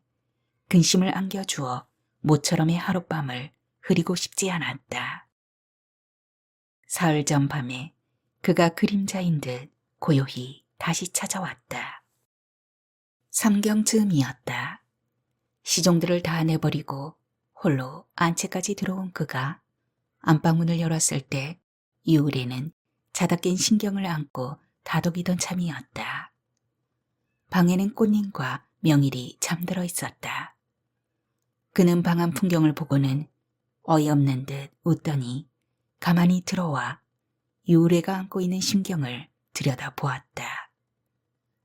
근심을 안겨주어 모처럼의 하룻밤을 흐리고 싶지 않았다. 사흘 전 밤에 그가 그림자인 듯 고요히 다시 찾아왔다. 삼경즈음이었다. 시종들을 다 내버리고 홀로 안채까지 들어온 그가 안방문을 열었을 때 이우리는 자다 깬 신경을 안고 다독이던 참이었다. 방에는 꽃님과 명일이 잠들어 있었다. 그는 방 안 풍경을 보고는 어이없는 듯 웃더니 가만히 들어와 이우레가 안고 있는 신경을 들여다보았다.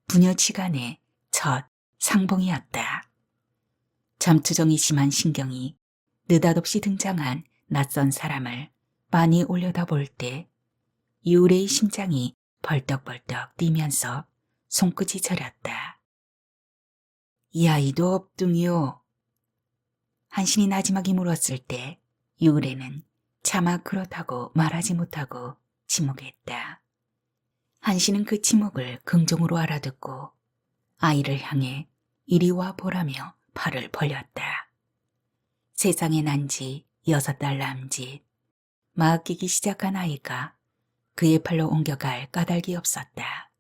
부녀치간의 첫 상봉이었다. 잠투정이 심한 신경이 느닷없이 등장한 낯선 사람을 많이 올려다볼 때 이우레의 심장이 벌떡벌떡 뛰면서 손끝이 저렸다. 이 아이도 업둥이요. 한신이 나지막이 물었을 때 이우레는 차마 그렇다고 말하지 못하고 침묵했다. 한신은 그 침묵을 긍정으로 알아듣고 아이를 향해 이리 와 보라며 팔을 벌렸다. 세상에 난 지 6달 남짓, 마아끼기 시작한 아이가 그의 팔로 옮겨갈 까닭이 없었다.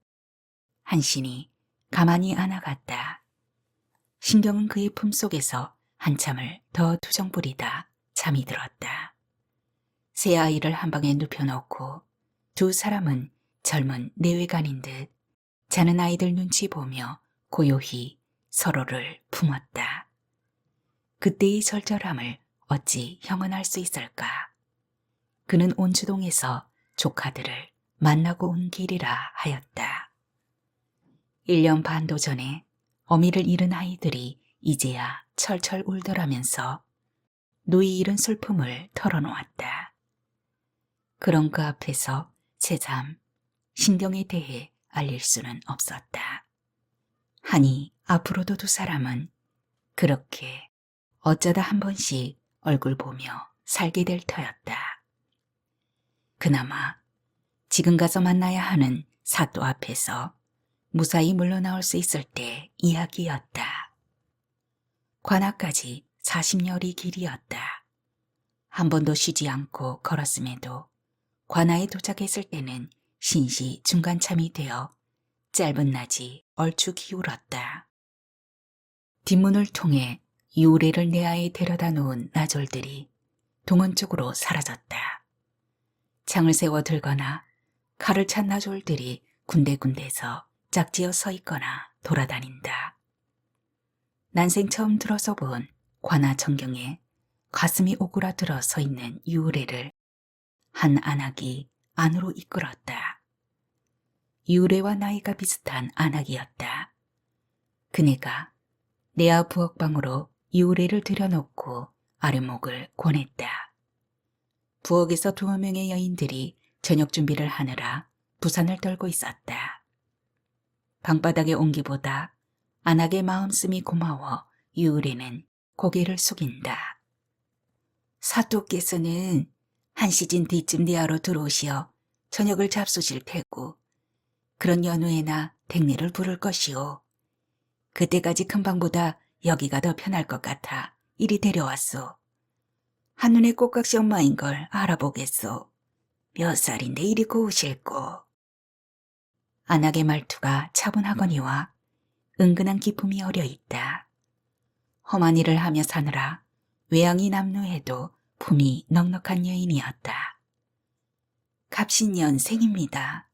한신이 가만히 안아갔다. 신경은 그의 품속에서 한참을 더 투정부리다 잠이 들었다. 새 아이를 한 방에 눕혀놓고 두 사람은 젊은 내외간인 듯 자는 아이들 눈치 보며 고요히 서로를 품었다. 그때의 절절함을 어찌 형언할 수 있을까? 그는 온주동에서 조카들을 만나고 온 길이라 하였다. 1년 반도 전에 어미를 잃은 아이들이 이제야 철철 울더라면서 누이 잃은 슬픔을 털어놓았다. 그런 그 앞에서 새삼 신경에 대해 알릴 수는 없었다. 하니 앞으로도 두 사람은 그렇게 어쩌다 한 번씩 얼굴 보며 살게 될 터였다. 그나마 지금 가서 만나야 하는 사또 앞에서 무사히 물러나올 수 있을 때 이야기였다. 관악까지 40여리 길이었다. 한 번도 쉬지 않고 걸었음에도 관아에 도착했을 때는 신시 중간참이 되어 짧은 낮이 얼추 기울었다. 뒷문을 통해 유래를 내아에 데려다 놓은 나졸들이 동원 쪽으로 사라졌다. 창을 세워 들거나 칼을 찬 나졸들이 군데군데서 짝지어 서 있거나 돌아다닌다. 난생 처음 들어서 본 관아 전경에 가슴이 오그라들어 서 있는 유래를 한 안악이 안으로 이끌었다. 유래와 나이가 비슷한 안악이었다. 그네가 내아 부엌방으로 유래를 들여놓고 아랫목을 권했다. 부엌에서 2명의 여인들이 저녁 준비를 하느라 부산을 떨고 있었다. 방바닥의 온기보다 안악의 마음씀이 고마워 유래는 고개를 숙인다. 사또께서는 한 시즌 뒤쯤 내아로 들어오시어 저녁을 잡수실 테고 그런 연후에나 댁내를 부를 것이오. 그때까지 큰방보다 여기가 더 편할 것 같아 이리 데려왔소. 한눈에 꽃각시 엄마인 걸 알아보겠소. 몇 살인데 이리 고우실꼬. 안악의 말투가 차분하거니와 은근한 기품이 어려있다. 험한 일을 하며 사느라 외양이 남루해도 품이 넉넉한 여인이었다. 갑신년생입니다.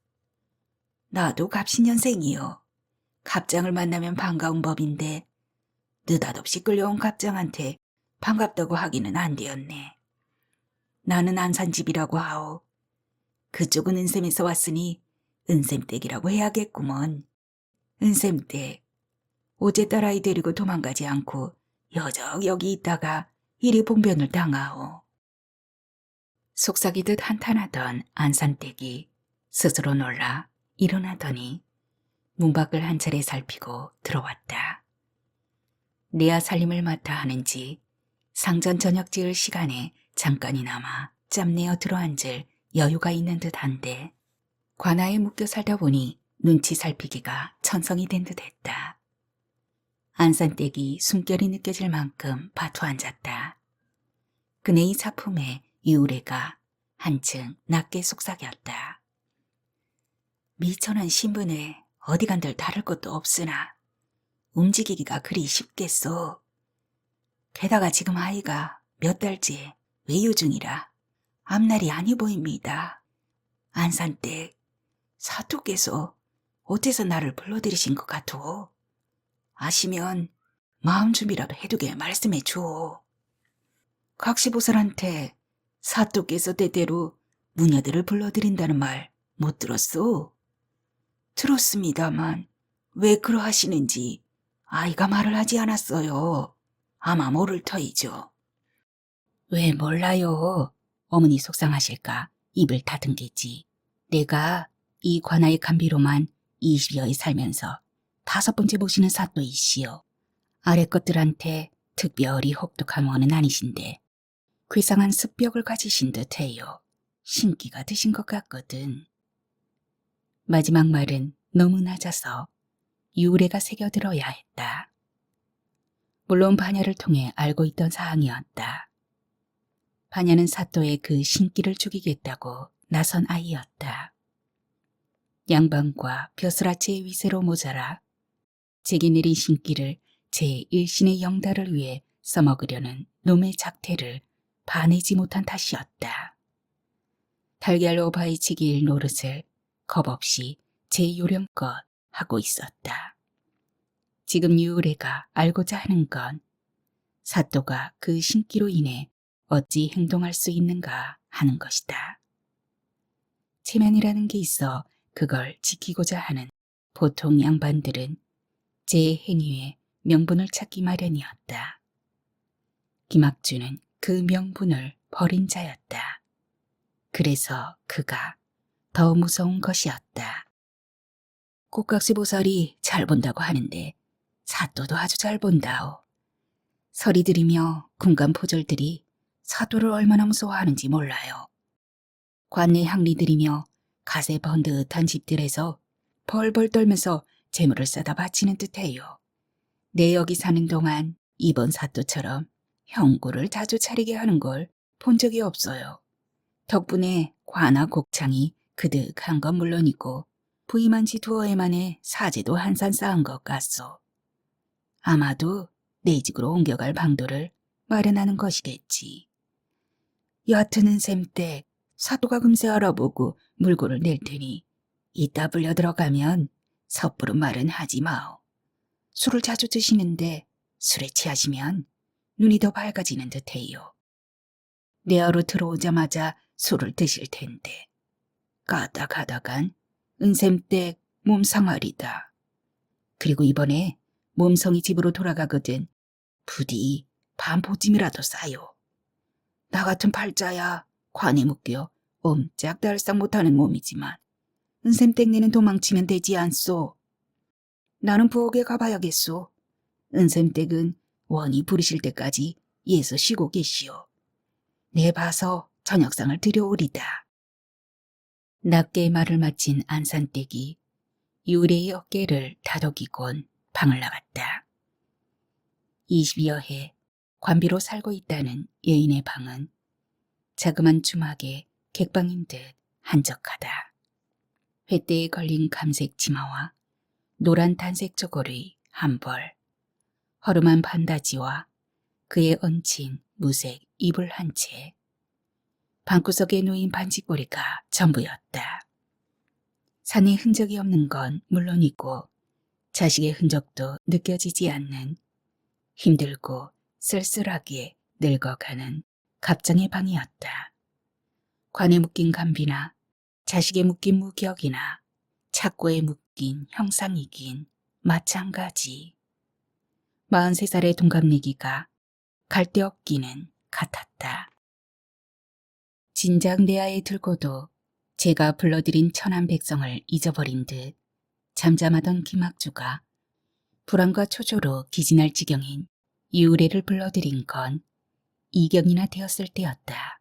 나도 갑신년생이요. 갑장을 만나면 반가운 법인데 느닷없이 끌려온 갑장한테 반갑다고 하기는 안 되었네. 나는 안산집이라고 하오. 그쪽은 은샘에서 왔으니 은샘댁이라고 해야겠구먼. 은샘댁. 어제 딸아이 데리고 도망가지 않고 여적 여기 있다가 이리 봉변을 당하오. 속삭이듯 한탄하던 안산댁이 스스로 놀라 일어나더니 문 밖을 한 차례 살피고 들어왔다. 내아 살림을 맡아 하는지 상전 저녁 지을 시간에 잠깐이나마 짬내어 들어앉을 여유가 있는 듯한데 관아에 묶여 살다 보니 눈치 살피기가 천성이 된 듯했다. 안산댁이 숨결이 느껴질 만큼 파투 앉았다. 그네의 사품에 유래가 한층 낮게 속삭였다. 미천한 신분에 어디간들 다를 것도 없으나 움직이기가 그리 쉽겠소. 게다가 지금 아이가 몇 달째 외유 중이라 앞날이 아니 보입니다. 안산댁, 사토께서 어째서 나를 불러들이신 것 같오? 아시면 마음 준비라도 해두게 말씀해 주오. 각시보살한테 사토께서 때때로 무녀들을 불러들인다는 말 못 들었소? 들었습니다만 왜 그러하시는지 아이가 말을 하지 않았어요. 아마 모를 터이죠. 왜 몰라요? 어머니 속상하실까 입을 다듬겠지. 내가 이 관아의 감비로만 20여에 살면서 5번째 모시는 사또이시여. 아래 것들한테 특별히 혹독한 원은 아니신데 괴상한 습벽을 가지신 듯해요. 신기가 드신 것 같거든. 마지막 말은 너무 낮아서 유래가 새겨들어야 했다. 물론 반야를 통해 알고 있던 사항이었다. 반야는 사또의 그 신기를 죽이겠다고 나선 아이였다. 양반과 벼슬아치의 위세로 모자라 제게 내린 신기를 제1신의 영달을 위해 써먹으려는 놈의 작태를 봐내지 못한 탓이었다. 달걀 오바이치기일 노릇을 겁없이 제 요령껏 하고 있었다. 지금 유래가 알고자 하는 건 사또가 그 신기로 인해 어찌 행동할 수 있는가 하는 것이다. 체면이라는 게 있어 그걸 지키고자 하는 보통 양반들은 제 행위에 명분을 찾기 마련이었다. 김학주는 그 명분을 버린 자였다. 그래서 그가 더 무서운 것이었다. 꽃각시보살이 잘 본다고 하는데 사또도 아주 잘 본다오. 서리 들이며 군간 포졸들이 사또를 얼마나 무서워하는지 몰라요. 관내 향리들이며 가세 번듯한 집들에서 벌벌 떨면서 재물을 싸다 바치는 듯해요. 내 여기 사는 동안 이번 사또처럼 형구를 자주 차리게 하는 걸 본 적이 없어요. 덕분에 관아 곡창이 그득한 건 물론이고 부임한 지 두어 해 만에 사제도 한산 쌓은 것 같소. 아마도 내 집으로 옮겨갈 방도를 마련하는 것이겠지. 여하튼 셈때 사또가 금세 알아보고 물고를 낼 테니 이따 불려 들어가면 섣부른 말은 하지 마오. 술을 자주 드시는데 술에 취하시면 눈이 더 밝아지는 듯해요. 내하로 들어오자마자 술을 드실 텐데 까딱하다간 은샘댁 몸 상하리다. 그리고 이번에 몸성이 집으로 돌아가거든 부디 반포찜이라도 싸요. 나 같은 팔자야 관에 묶여 옴짝달싹 못하는 몸이지만 은샘댁 내는 도망치면 되지 않소. 나는 부엌에 가봐야겠소. 은샘댁은 원이 부르실 때까지 예서 쉬고 계시오. 내 봐서 저녁상을 드려오리다. 낮게 말을 마친 안산댁이 유래의 어깨를 다독이곤 방을 나갔다. 20여 해 관비로 살고 있다는 여인의 방은 자그만 주막의 객방인 듯 한적하다. 횃대에 걸린 감색 치마와 노란 단색 저고리 한 벌, 허름한 반다지와 그에 얹힌 무색 이불 한 채, 방구석에 놓인 반지꼬리가 전부였다. 산의 흔적이 없는 건 물론이고 자식의 흔적도 느껴지지 않는 힘들고 쓸쓸하게 늙어가는 갑장의 방이었다. 관에 묶인 감비나 자식에 묶인 무격이나 착고에 묶인 형상이긴 마찬가지. 43살의 동갑내기가 갈데 없기는 같았다. 진작 내아에 들고도 제가 불러들인 천한 백성을 잊어버린 듯 잠잠하던 김학주가 불안과 초조로 기진할 지경인 유래를 불러들인 건 이경이나 되었을 때였다.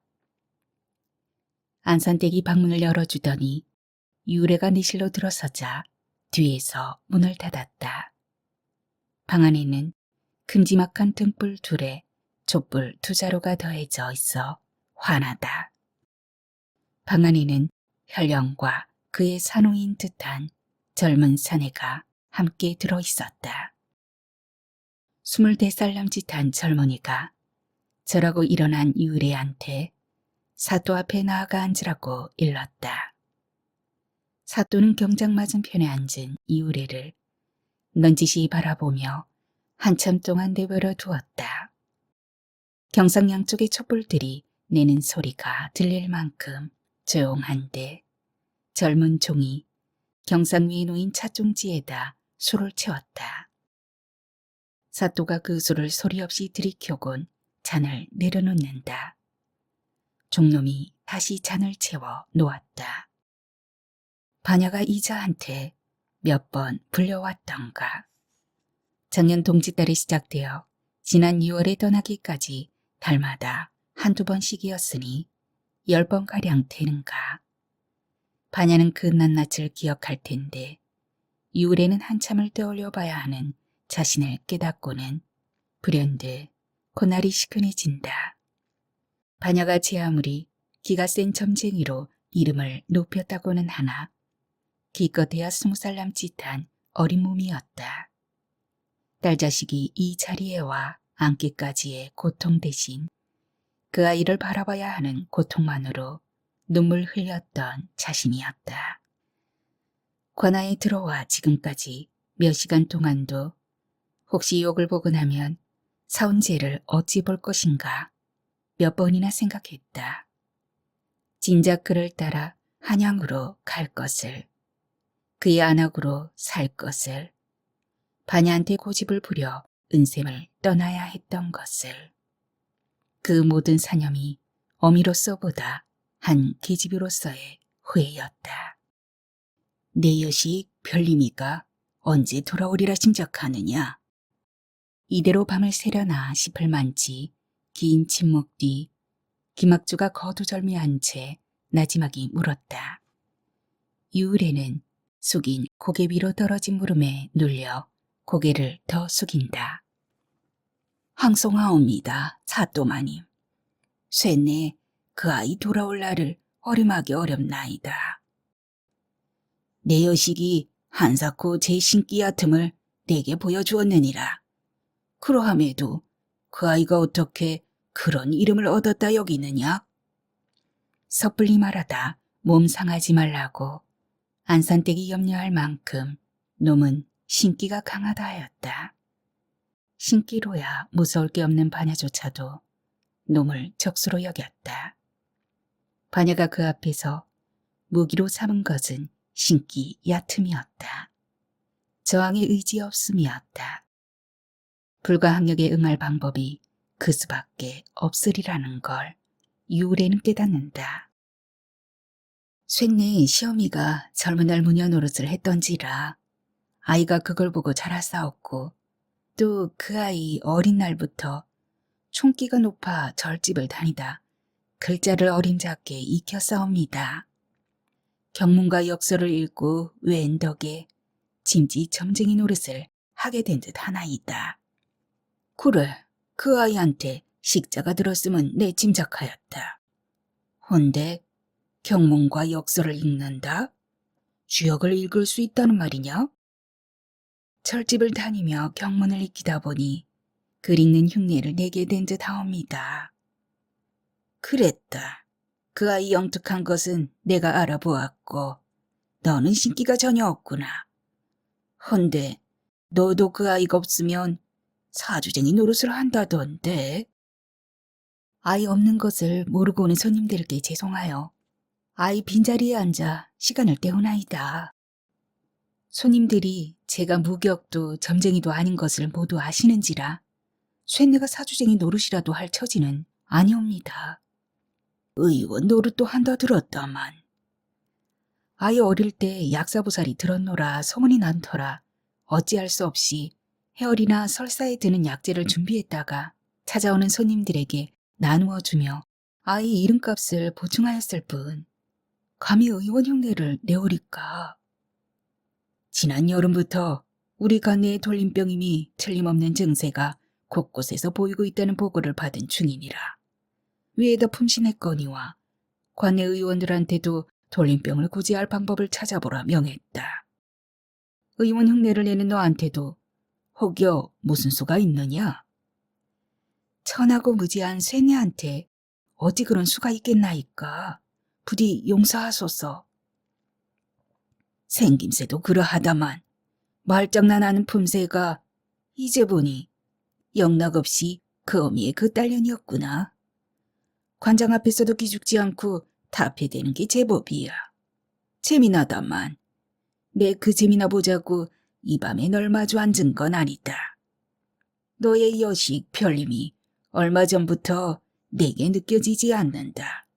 안산댁이 방문을 열어주더니 유래가 내실로 들어서자 뒤에서 문을 닫았다. 방 안에는 큼지막한 등불 둘에 촛불 두 자루가 더해져 있어 환하다. 방 안에는 현령과 그의 산호인 듯한 젊은 사내가 함께 들어있었다. 24살 남짓한 젊은이가 저라고 일어난 유래한테 사또 앞에 나아가 앉으라고 일렀다. 사또는 경장 맞은편에 앉은 이우래를 넌지시 바라보며 한참 동안 내버려 두었다. 경상 양쪽의 촛불들이 내는 소리가 들릴 만큼 조용한데 젊은 종이 경상 위에 놓인 찻종지에다 술을 채웠다. 사또가 그 술을 소리 없이 들이켜곤 잔을 내려놓는다. 종놈이 다시 잔을 채워 놓았다. 반야가 이자한테 몇 번 불려왔던가. 작년 동짓달에 시작되어 지난 6월에 떠나기까지 달마다 한두 번씩이었으니 10번가량 되는가. 반야는 그 낱낱을 기억할 텐데 유래는 한참을 떠올려 봐야 하는 자신을 깨닫고는 불현듯 코날이 시큰해진다. 반야가 제 아무리 기가 센 점쟁이로 이름을 높였다고는 하나 기껏해야 20살 남짓한 어린 몸이었다. 딸 자식이 이 자리에 와 앉기까지의 고통 대신 그 아이를 바라봐야 하는 고통만으로 눈물 흘렸던 자신이었다. 관아에 들어와 지금까지 몇 시간 동안도 혹시 욕을 보고 나면 사온 죄를 어찌 볼 것인가 몇 번이나 생각했다. 진작 그를 따라 한양으로 갈 것을, 그의 안악으로 살 것을, 반야한테 고집을 부려 은샘을 떠나야 했던 것을. 그 모든 사념이 어미로서보다 한 계집이로서의 후회였다. 내 여식 별님이가 언제 돌아오리라 짐작하느냐. 이대로 밤을 새려나 싶을 만치 긴 침묵 뒤 김학주가 거두절미한 채 나지막이 물었다. 유래는 숙인 고개 위로 떨어진 물음에 눌려 고개를 더 숙인다. 항송하옵니다, 사또마님. 쇠내 그 아이 돌아올 날을 어림하기 어렵나이다. 내 여식이 한사코 제 신기야 틈을 내게 보여주었느니라. 그러함에도 그 아이가 어떻게 그런 이름을 얻었다 여기느냐? 섣불리 말하다 몸 상하지 말라고 안산댁이 염려할 만큼 놈은 신기가 강하다 하였다. 신기로야 무서울 게 없는 반야조차도 놈을 적수로 여겼다. 반야가 그 앞에서 무기로 삼은 것은 신기 얕음이었다. 저항의 의지 없음이었다. 불가항력에 응할 방법이 그 수밖에 없으리라는 걸 유래는 깨닫는다. 쇳내의 시어미가 젊은 날 무녀 노릇을 했던지라 아이가 그걸 보고 자라싸웠고 또 그 아이 어린 날부터 총기가 높아 절집을 다니다 글자를 어림잡게 익혔사옵니다. 경문과 역설을 읽고 외엔 덕에 짐지 점쟁이 노릇을 하게 된 듯 하나이다. 그래, 그 아이한테 식자가 들었으면 내 짐작하였다. 헌데 경문과 역설을 읽는다? 주역을 읽을 수 있다는 말이냐? 절집을 다니며 경문을 익히다 보니 글 읽는 흉내를 내게 된 듯 하옵니다. 그랬다. 그 아이 영특한 것은 내가 알아보았고 너는 신기가 전혀 없구나. 헌데 너도 그 아이가 없으면 사주쟁이 노릇을 한다던데. 아이 없는 것을 모르고 오는 손님들께 죄송하여 아이 빈자리에 앉아 시간을 때우나이다. 손님들이 제가 무격도 점쟁이도 아닌 것을 모두 아시는지라 쇳내가 사주쟁이 노릇이라도 할 처지는 아니옵니다. 의원 노릇도 한다 들었다만. 아이 어릴 때 약사보살이 들었노라 소문이 난터라 어찌할 수 없이 해열이나 설사에 드는 약재를 준비했다가 찾아오는 손님들에게 나누어 주며 아이 이름값을 보충하였을 뿐 감히 의원 흉내를 내오리까. 지난 여름부터 우리 관내의 돌림병임이 틀림없는 증세가 곳곳에서 보이고 있다는 보고를 받은 중이니라. 위에다 품신했거니와 관내 의원들한테도 돌림병을 구제할 방법을 찾아보라 명했다. 의원 흉내를 내는 너한테도 혹여 무슨 수가 있느냐? 천하고 무지한 쇠뇌한테 어찌 그런 수가 있겠나이까. 부디 용서하소서. 생김새도 그러하다만 말장난하는 품새가 이제 보니 영락없이 그 어미의 그 딸년이었구나. 관장 앞에서도 기죽지 않고 답해대는 게 제법이야. 재미나다만 내 그 재미나 보자고 이 밤에 널 마주 앉은 건 아니다. 너의 여식 별님이 얼마 전부터 내게 느껴지지 않는다.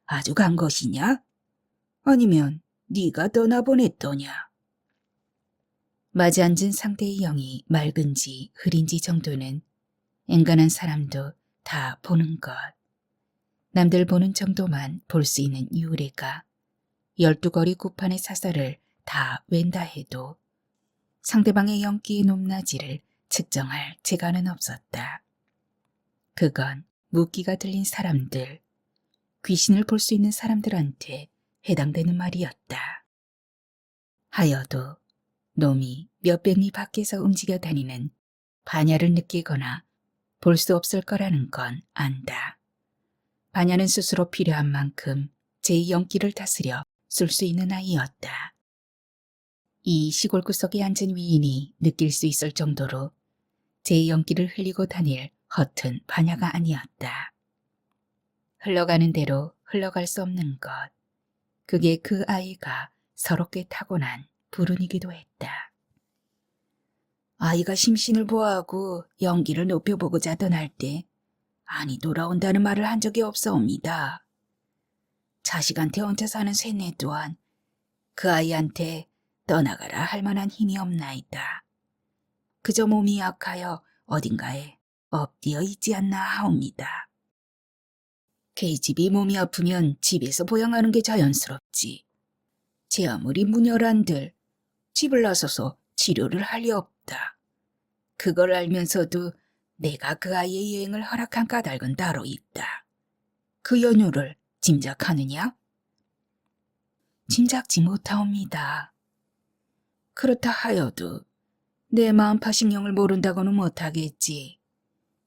아주 간 것이냐? 아니면 네가 떠나보냈더냐? 마주 앉은 상대의 영이 맑은지 흐린지 정도는 앵간한 사람도 다 보는 것. 남들 보는 정도만 볼 수 있는 유래가 12거리 구판의 사설을 다 웬다 해도 상대방의 영기의 높낮이를 측정할 재간은 없었다. 그건 묻기가 들린 사람들, 귀신을 볼 수 있는 사람들한테 해당되는 말이었다. 하여도 놈이 몇백 리 밖에서 움직여 다니는 반야를 느끼거나 볼 수 없을 거라는 건 안다. 반야는 스스로 필요한 만큼 제 영기를 다스려 쓸 수 있는 아이였다. 이 시골 구석에 앉은 위인이 느낄 수 있을 정도로 제 영기를 흘리고 다닐 허튼 반야가 아니었다. 흘러가는 대로 흘러갈 수 없는 것. 그게 그 아이가 서럽게 타고난 불운이기도 했다. 아이가 심신을 보호하고 연기를 높여보고자 떠날 때 아니 돌아온다는 말을 한 적이 없사옵니다. 자식한테 얹혀 사는 쇠뇌 또한 그 아이한테 떠나가라 할 만한 힘이 없나이다. 그저 몸이 약하여 어딘가에 엎드려 있지 않나 하옵니다. 계집이 몸이 아프면 집에서 보양하는 게 자연스럽지. 제 아무리 무녀란들 집을 나서서 치료를 할 리 없다. 그걸 알면서도 내가 그 아이의 여행을 허락한 까닭은 따로 있다. 그 연유를 짐작하느냐? 짐작지 못하옵니다. 그렇다 하여도 내 마음파신경을 모른다고는 못하겠지.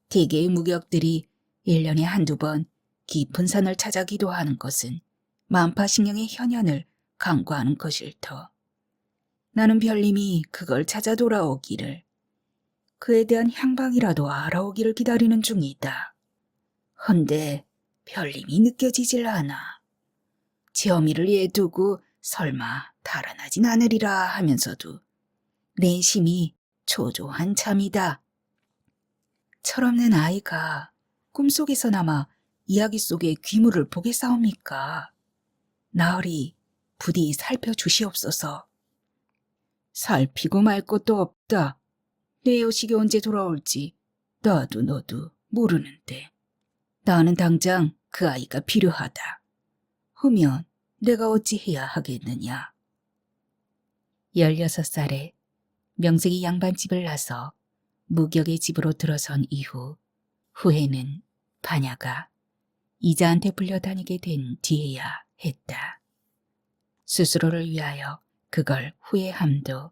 대개의 무격들이 1년에 한두 번 깊은 산을 찾아 기도하는 것은 마음파신경의 현현을 간구하는 것일 터. 나는 별님이 그걸 찾아 돌아오기를, 그에 대한 향방이라도 알아오기를 기다리는 중이다. 헌데 별님이 느껴지질 않아. 지엄이를 얘 두고 설마 달아나진 않으리라 하면서도 내심이 초조한 참이다. 철없는 아이가 꿈속에서나마 이야기 속의 귀물을 보겠사옵니까? 나으리 부디 살펴주시옵소서. 살피고 말 것도 없다. 내 여식이 언제 돌아올지 나도 너도 모르는데. 나는 당장 그 아이가 필요하다. 하면 내가 어찌해야 하겠느냐. 16살에 명색이 양반집을 나서 무격의 집으로 들어선 이후 후에는 반야가 이자한테 불려다니게 된 뒤에야 했다. 스스로를 위하여 그걸 후회함도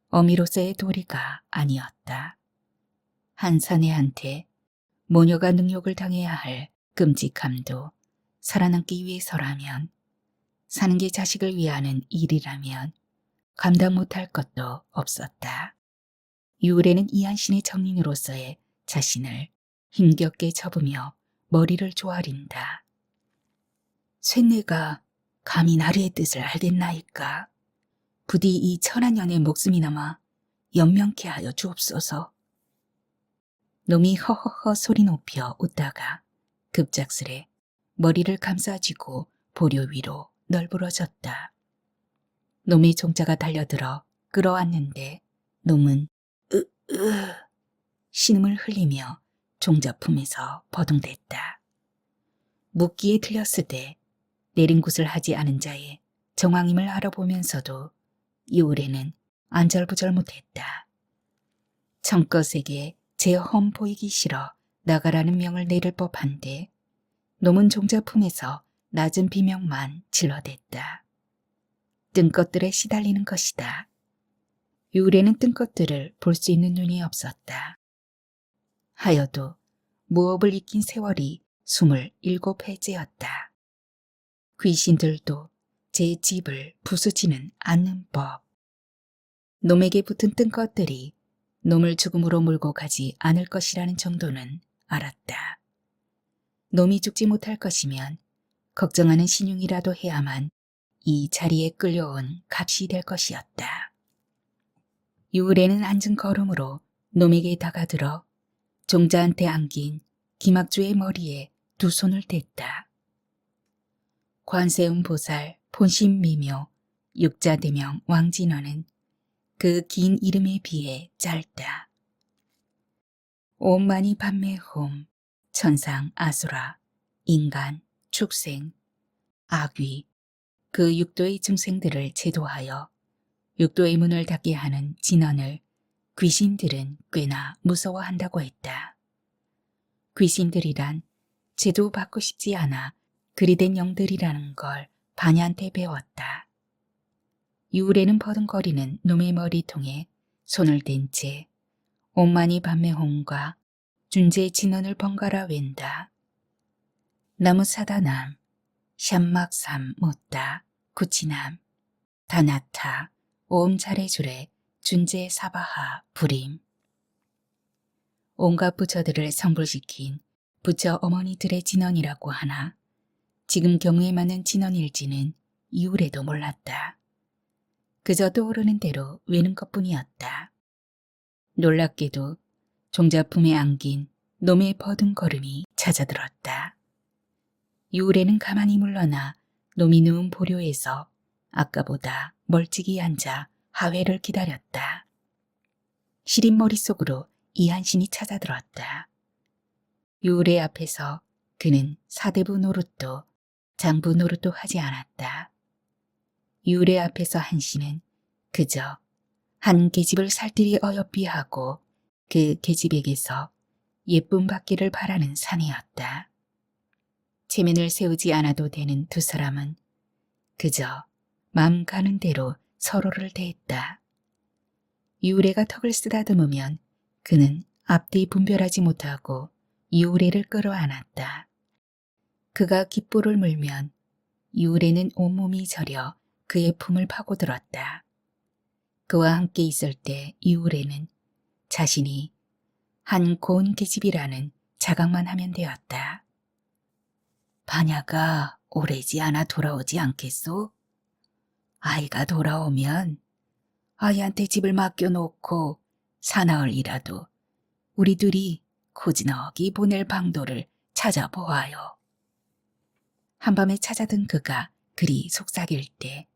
어미로서의 도리가 아니었다. 한 사내한테 모녀가 능욕을 당해야 할 끔찍함도 살아남기 위해서라면, 사는 게 자식을 위하는 일이라면 감당 못할 것도 없었다. 유울에는 이한신의 정인으로서의 자신을 힘겹게 접으며 머리를 조아린다. 쇳내가 감히 나리의 뜻을 알겠나이까. 부디 이 천한 년의 목숨이나마 연명케 하여 주옵소서. 놈이 허허허 소리 높여 웃다가 급작스레 머리를 감싸쥐고 보료 위로 널브러졌다. 놈의 종자가 달려들어 끌어안는데 놈은 신음을 흘리며 종자품에서 버둥댔다. 묻기에 틀렸으되 내린 곳을 하지 않은 자의 정황임을 알아보면서도 이울에는 안절부절 못했다. 청껏에게 제 험 보이기 싫어 나가라는 명을 내릴 법한데 놈은 종자품에서 낮은 비명만 질러댔다. 뜬것들에 시달리는 것이다. 유울에는 뜬것들을 볼 수 있는 눈이 없었다. 하여도 무업을 익힌 세월이 27해째였다. 귀신들도 제 집을 부수지는 않는 법. 놈에게 붙은 뜬것들이 놈을 죽음으로 몰고 가지 않을 것이라는 정도는 알았다. 놈이 죽지 못할 것이면 걱정하는 신용이라도 해야만 이 자리에 끌려온 값이 될 것이었다. 유울에는 앉은 걸음으로 놈에게 다가들어 종자한테 안긴 기막주의 머리에 두 손을 댔다. 관세음보살, 본심미묘, 육자대명 왕진어는 그 긴 이름에 비해 짧다. 온만이 반매홈, 천상 아수라, 인간, 축생, 악귀, 그 육도의 증생들을 제도하여 육도의 문을 닫게 하는 진언을 귀신들은 꽤나 무서워한다고 했다. 귀신들이란 제도받고 싶지 않아 그리 된 영들이라는 걸 반야한테 배웠다. 유울에는 버둥거리는 놈의 머리통에 손을 댄 채 온만이 반매홍과 준재 진언을 번갈아 웬다. 나무사다남, 샴막삼 못다, 구치남, 다나타, 옴 잘해주래, 준재 사바하, 불임. 온갖 부처들을 성불시킨 부처 어머니들의 진언이라고 하나 지금 경우에 맞는 진언일지는 이후에도 몰랐다. 그저 떠오르는 대로 외는 것뿐이었다. 놀랍게도 종자품에 안긴 놈의 버둥걸음이 찾아들었다. 이후에는 가만히 물러나 놈이 누운 보료에서 아까보다 멀찍이 앉아 하회를 기다렸다. 시린 머릿속으로 이한신이 찾아들었다. 유울의 앞에서 그는 사대부 노릇도 장부 노릇도 하지 않았다. 유울의 앞에서 한신은 그저 한 계집을 살뜰히 어여삐 하고 그 계집에게서 예쁨 받기를 바라는 사내였다. 체면을 세우지 않아도 되는 두 사람은 그저 마음 가는 대로 서로를 대했다. 유래가 턱을 쓰다듬으면 그는 앞뒤 분별하지 못하고 유래를 끌어안았다. 그가 깃볼을 물면 유래는 온몸이 저려 그의 품을 파고들었다. 그와 함께 있을 때 유래는 자신이 한 고운 계집이라는 자각만 하면 되었다. 반야가 오래지 않아 돌아오지 않겠소? 아이가 돌아오면 아이한테 집을 맡겨놓고 사나흘이라도 우리 둘이 고즈넉이 보낼 방도를 찾아보아요. 한밤에 찾아든 그가 그리 속삭일 때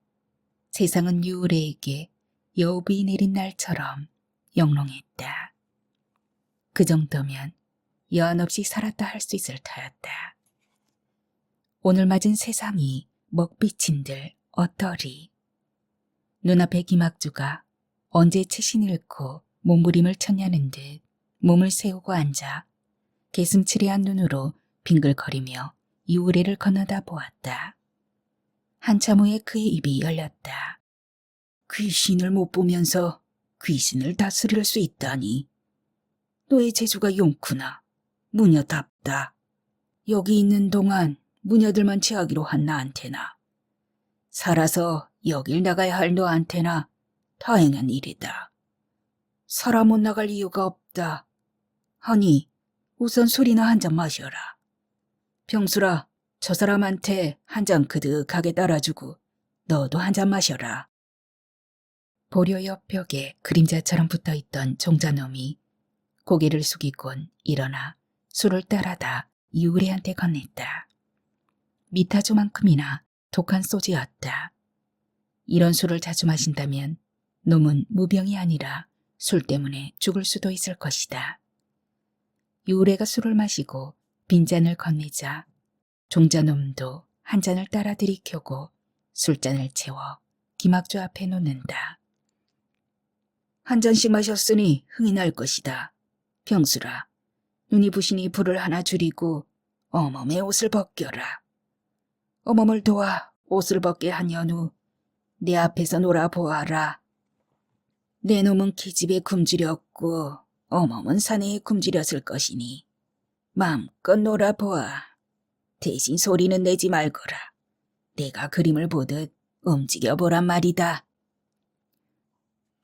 세상은 유래에게 여우비 내린 날처럼 영롱했다. 그 정도면 여한 없이 살았다 할 수 있을 터였다. 오늘 맞은 세상이 먹비친들 어떠리. 눈앞에 김학주가 언제 채신 잃고 몸부림을 쳤냐는 듯 몸을 세우고 앉아 개슴츠레한 눈으로 빙글거리며 유래를 건너다 보았다. 한참 후에 그의 입이 열렸다. 귀신을 못 보면서 귀신을 다스릴 수 있다니. 너의 재주가 용구나. 무녀답다. 여기 있는 동안 무녀들만 취하기로 한 나한테나 살아서 여길 나가야 할 너한테나 다행한 일이다. 살아 못 나갈 이유가 없다. 하니 우선 술이나 한 잔 마셔라. 병수라, 저 사람한테 한 잔 그득하게 따라주고 너도 한 잔 마셔라. 보려 옆 벽에 그림자처럼 붙어있던 종자놈이 고개를 숙이곤 일어나 술을 따라다 유래한테 건넸다. 미타주만큼이나 독한 소주였다. 이런 술을 자주 마신다면 놈은 무병이 아니라 술 때문에 죽을 수도 있을 것이다. 유래가 술을 마시고 빈잔을 건네자 종자놈도 한 잔을 따라 들이켜고 술잔을 채워 김학주 앞에 놓는다. 한 잔씩 마셨으니 흥이 날 것이다. 병수라, 눈이 부시니 불을 하나 줄이고 어멈의 옷을 벗겨라. 어멈을 도와 옷을 벗게 한 연후 내 앞에서 놀아보아라. 내 놈은 기집에 굶주렸고 어멈은 사내에 굶주렸을 것이니 마음껏 놀아보아. 대신 소리는 내지 말거라. 내가 그림을 보듯 움직여보란 말이다.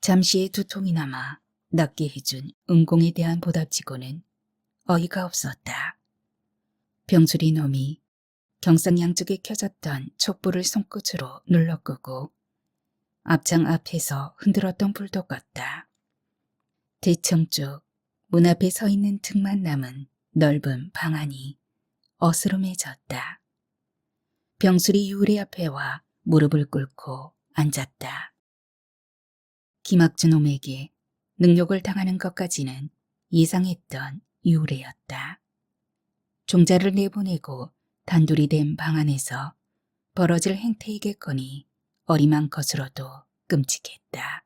잠시의 두통이 남아 낫게 해준 은공에 대한 보답치고는 어이가 없었다. 병수리 놈이 경상 양쪽에 켜졌던 촛불을 손끝으로 눌러 끄고 앞장 앞에서 흔들었던 불도 껐다. 대청 쪽 문 앞에 서 있는 틈만 남은 넓은 방 안이 어스름해졌다. 병수리 유래 앞에 와 무릎을 꿇고 앉았다. 김학주 놈에게 능욕을 당하는 것까지는 예상했던 유래였다. 종자를 내보내고 단둘이 된 방 안에서 벌어질 행태이겠거니 어리만 것으로도 끔찍했다.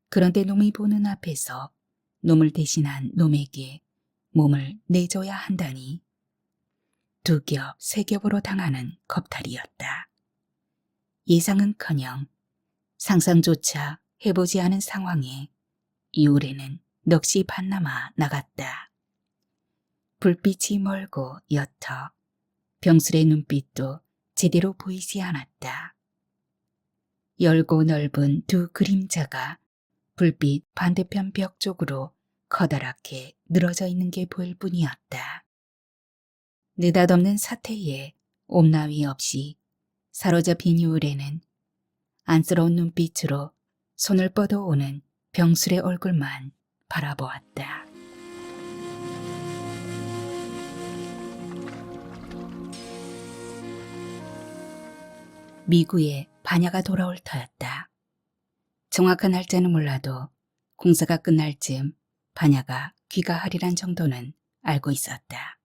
그런데 놈이 보는 앞에서 놈을 대신한 놈에게 몸을 내줘야 한다니 두 겹, 세 겹으로 당하는 겁탈이었다. 예상은커녕 상상조차 해보지 않은 상황에 유래는 넋이 반남아 나갔다. 불빛이 멀고 옅어 병술의 눈빛도 제대로 보이지 않았다. 열고 넓은 두 그림자가 불빛 반대편 벽 쪽으로 커다랗게 늘어져 있는 게 보일 뿐이었다. 느닷없는 사태에 옴나위 없이 사로잡힌 유래는 안쓰러운 눈빛으로 손을 뻗어오는 병술의 얼굴만 바라보았다. 미구에 반야가 돌아올 터였다. 정확한 날짜는 몰라도 공사가 끝날 즈음 반야가 귀가하리란 정도는 알고 있었다.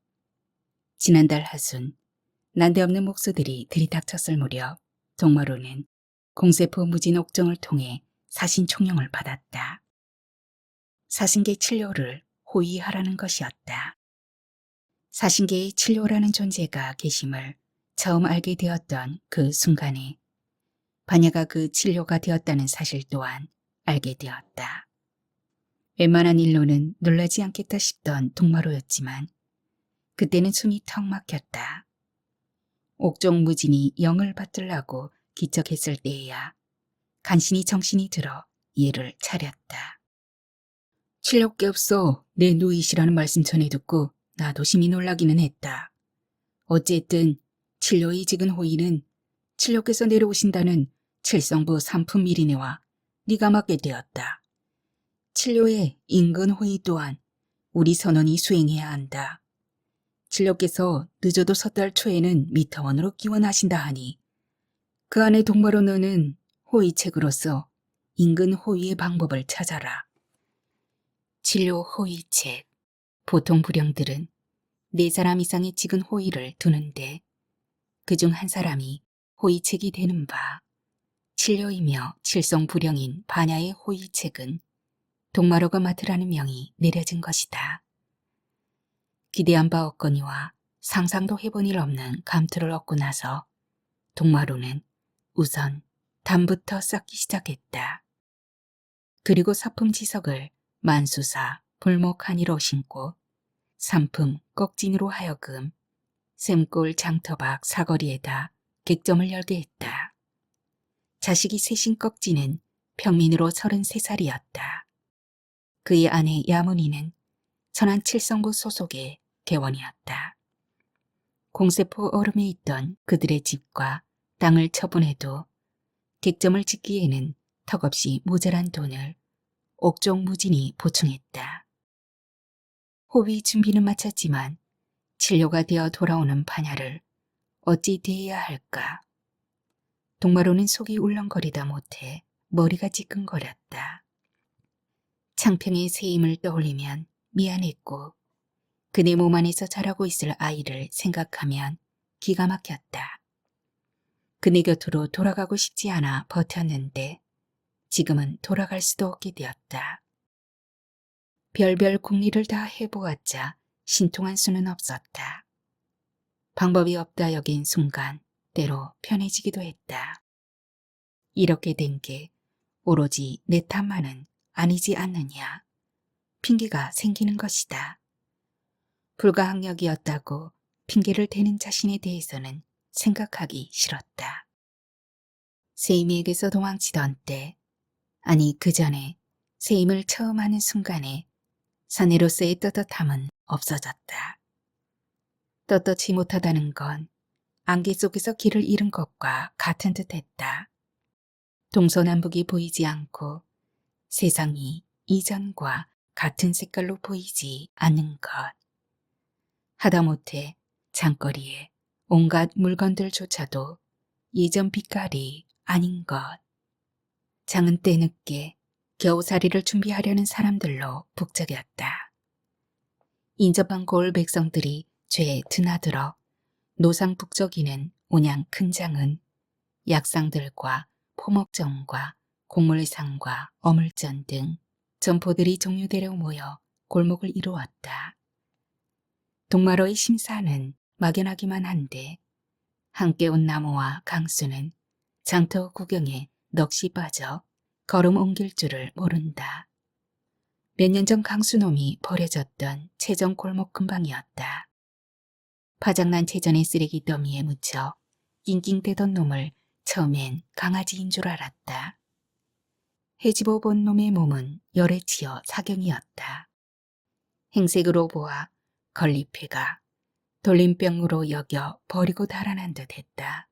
지난달 하순 난데없는 목수들이 들이닥쳤을 무렵 동마루는 공세포 무진 옥정을 통해 사신 총령을 받았다. 사신계 칠료를 호위하라는 것이었다. 사신계의 칠료라는 존재가 계심을 처음 알게 되었던 그 순간에 반야가 그 칠료가 되었다는 사실 또한 알게 되었다. 웬만한 일로는 놀라지 않겠다 싶던 동마로였지만 그때는 숨이 턱 막혔다. 옥종무진이 영을 받들라고 기척했을 때에야 간신히 정신이 들어 예를 차렸다. 칠렵게 없어 내 누이시라는 말씀 전해 듣고 나도 심히 놀라기는 했다. 어쨌든 칠료의 지근 호의는 칠료께서 내려오신다는 칠성부 삼품 미리네와 네가 맡게 되었다. 칠료의 인근 호의 또한 우리 선원이 수행해야 한다. 칠료께서 늦어도 섣달 초에는 미터원으로 기원하신다 하니 그 안에 동바로 너는 호의책으로서 인근 호의의 방법을 찾아라. 칠료 호의책. 보통 불령들은 4사람 이상의 찍은 호의를 두는데 그중 한 사람이 호의책이 되는 바 칠료이며 칠성불령인 반야의 호의책은 동마로가 맡으라는 명이 내려진 것이다. 기대한 바 없거니와 상상도 해본 일 없는 감투를 얻고 나서 동마로는 우선 담부터 쌓기 시작했다. 그리고 사품지석을 만수사, 불목한이로 신고 삼품 꺽진으로 하여금 샘골 장터박 사거리에다 객점을 열게 했다. 자식이 셋인 꺽진은 평민으로 33살이었다. 그의 아내 야문이는 천안 칠성부 소속의 개원이었다. 공세포 얼음에 있던 그들의 집과 땅을 처분해도 객점을 짓기에는 턱없이 모자란 돈을 옥종무진이 보충했다. 호위 준비는 마쳤지만 진료가 되어 돌아오는 반야를 어찌 대해야 할까. 동마로는 속이 울렁거리다 못해 머리가 지끈거렸다. 창평의 새임을 떠올리면 미안했고 그네 몸 안에서 자라고 있을 아이를 생각하면 기가 막혔다. 그네 곁으로 돌아가고 싶지 않아 버텼는데 지금은 돌아갈 수도 없게 되었다. 별별 궁리를 다 해보았자 신통한 수는 없었다. 방법이 없다 여긴 순간 때로 편해지기도 했다. 이렇게 된 게 오로지 내 탓만은 아니지 않느냐. 핑계가 생기는 것이다. 불가항력이었다고 핑계를 대는 자신에 대해서는 생각하기 싫었다. 세임에게서 도망치던 때, 아니 그 전에 세임을 처음 하는 순간에 사내로서의 떳떳함은 없어졌다. 떳떳지 못하다는 건 안개 속에서 길을 잃은 것과 같은 듯했다. 동서남북이 보이지 않고 세상이 이전과 같은 색깔로 보이지 않는 것. 하다못해 장거리에 온갖 물건들조차도 예전 빛깔이 아닌 것. 장은 때늦게 겨우살이를 준비하려는 사람들로 북적였다. 인접한 고을 백성들이 죄에 드나들어 노상 북적이는 온양 큰 장은 약상들과 포목전과 곡물상과 어물전 등 점포들이 종류대로 모여 골목을 이루었다. 동마로의 심사는 막연하기만 한데 함께 온 나무와 강수는 장터 구경에 넋이 빠져 걸음 옮길 줄을 모른다. 몇 년 전 강수놈이 버려졌던 채정 골목 근방이었다. 파장난 채전의 쓰레기 더미에 묻혀 낑낑대던 놈을 처음엔 강아지인 줄 알았다. 헤집어 본 놈의 몸은 열에 치여 사경이었다. 행색으로 보아 걸리패가 돌림병으로 여겨 버리고 달아난 듯 했다.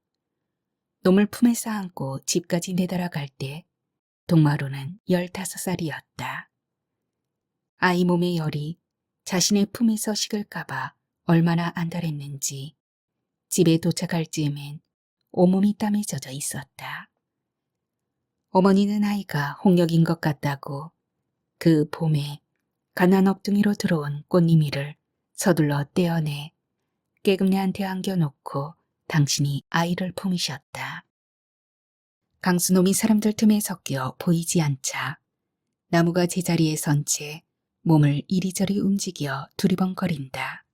놈을 품에 쌓안고 집까지 내달아 갈 때 동마로는 15살이었다. 아이 몸의 열이 자신의 품에서 식을까봐 얼마나 안달했는지 집에 도착할 즈음엔 온몸이 땀에 젖어 있었다. 어머니는 아이가 홍역인 것 같다고 그 봄에 가난 업둥이로 들어온 꽃님이를 서둘러 떼어내 깨금내한테 안겨놓고 당신이 아이를 품으셨다. 강수놈이 사람들 틈에 섞여 보이지 않자 나무가 제자리에 선 채 몸을 이리저리 움직여 두리번거린다.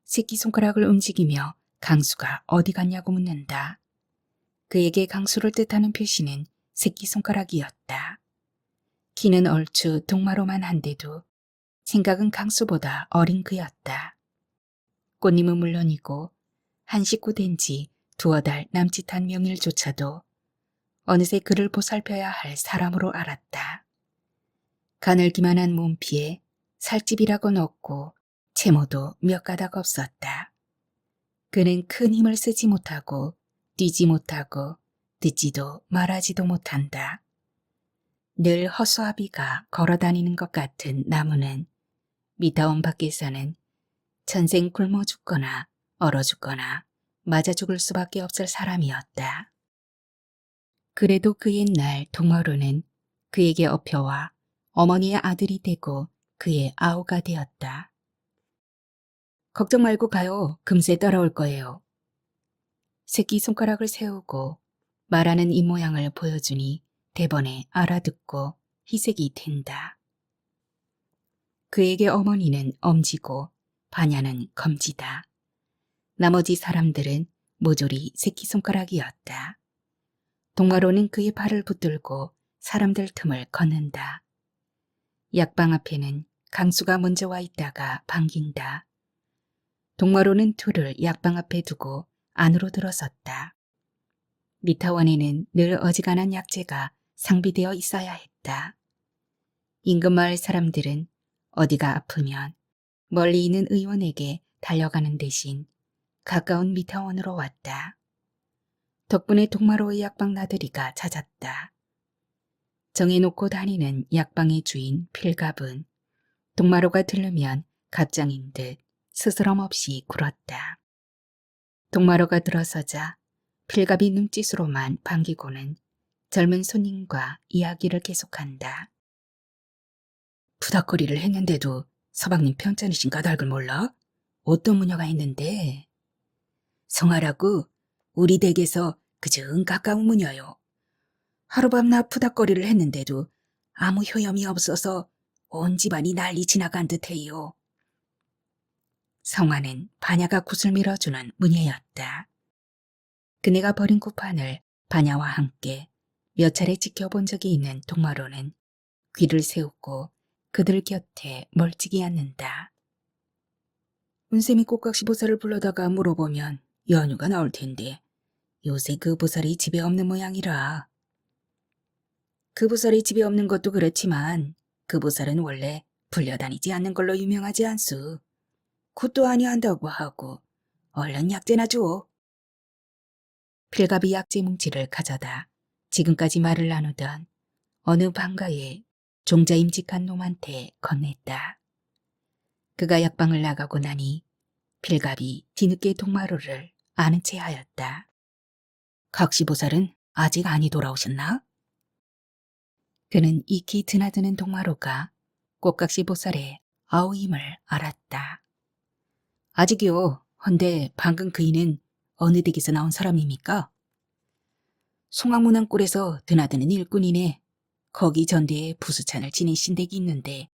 새끼손가락을 움직이며 강수가 어디 갔냐고 묻는다. 그에게 강수를 뜻하는 표시는 새끼손가락이었다. 키는 얼추 동마로만 한데도 생각은 강수보다 어린 그였다. 꽃님은 물론이고 한 식구 된 지 두어 달 남짓한 명일조차도 어느새 그를 보살펴야 할 사람으로 알았다. 가늘기만한 몸피에 살집이라고는 없고 채모도 몇 가닥 없었다. 그는 큰 힘을 쓰지 못하고 뛰지 못하고 듣지도 말하지도 못한다. 늘 허수아비가 걸어다니는 것 같은 나무는 미타원 밖에서는 전생 굶어 죽거나 얼어 죽거나 맞아 죽을 수밖에 없을 사람이었다. 그래도 그 옛날 동어로는 그에게 업혀와 어머니의 아들이 되고 그의 아우가 되었다. 걱정 말고 가요. 금세 따라올 거예요. 새끼손가락을 세우고 말하는 입모양을 보여주니 대번에 알아듣고 희색이 된다. 그에게 어머니는 엄지고 반야는 검지다. 나머지 사람들은 모조리 새끼손가락이었다. 동마로는 그의 발을 붙들고 사람들 틈을 걷는다. 약방 앞에는 강수가 먼저 와 있다가 반긴다. 동마로는 둘을 약방 앞에 두고 안으로 들어섰다. 미타원에는 늘 어지간한 약재가 상비되어 있어야 했다. 인근 마을 사람들은 어디가 아프면 멀리 있는 의원에게 달려가는 대신 가까운 미타원으로 왔다. 덕분에 동마로의 약방 나들이가 잦았다. 정해놓고 다니는 약방의 주인 필갑은 동마로가 들르면 갑장인 듯 스스럼 없이 굴었다. 동마로가 들어서자 필갑이 눈짓으로만 반기고는 젊은 손님과 이야기를 계속한다. 푸닥거리를 했는데도 서방님 편찮으신 까닭을 몰라? 어떤 무녀가 있는데? 성하라고 우리 댁에서 그저 가까운 무녀요. 하룻밤낮 푸닥거리를 했는데도 아무 효염이 없어서 온 집안이 난리 지나간 듯해요. 성화는 반야가 굿을 밀어주는 무녀였다. 그네가 버린 구판을 반야와 함께 몇 차례 지켜본 적이 있는 동마로는 귀를 세우고 그들 곁에 멀찍이 앉는다. 운쌤이 꼭각시 보살을 불러다가 물어보면 연유가 나올 텐데 요새 그 보살이 집에 없는 모양이라. 그 보살이 집에 없는 것도 그렇지만 그 보살은 원래 불려다니지 않는 걸로 유명하지 않소. 굿도 아니한다고 하고 얼른 약재나 줘. 필갑이 약재 뭉치를 가져다 지금까지 말을 나누던 어느 방가에 종자임직한 놈한테 건넸다. 그가 약방을 나가고 나니 필갑이 뒤늦게 동마루를 아는 채 하였다. 각시보살은 아직 아니 돌아오셨나? 그는 익히 드나드는 동마루가 꽃각시보살의 아우임을 알았다. 아직이요. 헌데 방금 그이는 어느 댁에서 나온 사람입니까? 송악문안골에서 드나드는 일꾼이네. 거기 전대에 부수찬을 지내신 댁이 있는데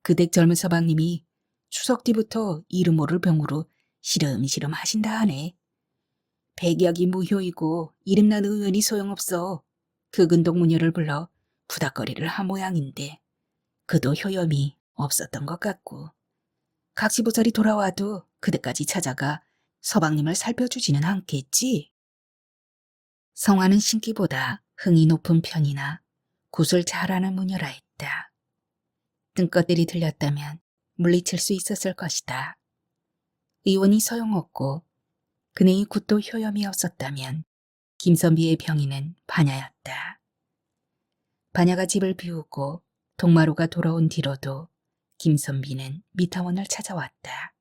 그 댁 젊은 서방님이 추석 뒤부터 이름 모를 병으로 시름시름 하신다 하네. 백약이 무효이고 이름난 의원이 소용없어. 그 근동무녀를 불러 부닥거리를 한 모양인데 그도 효염이 없었던 것 같고 각시보살이 돌아와도 그때까지 찾아가 서방님을 살펴주지는 않겠지. 성화는 신기보다 흥이 높은 편이나 굿을 잘하는 무녀라 했다. 뜬것들이 들렸다면 물리칠 수 있었을 것이다. 의원이 소용없고 그네의 굿도 효염이 없었다면 김선비의 병이는 반야였다. 반야가 집을 비우고 동마루가 돌아온 뒤로도 김선비는 미타원을 찾아왔다.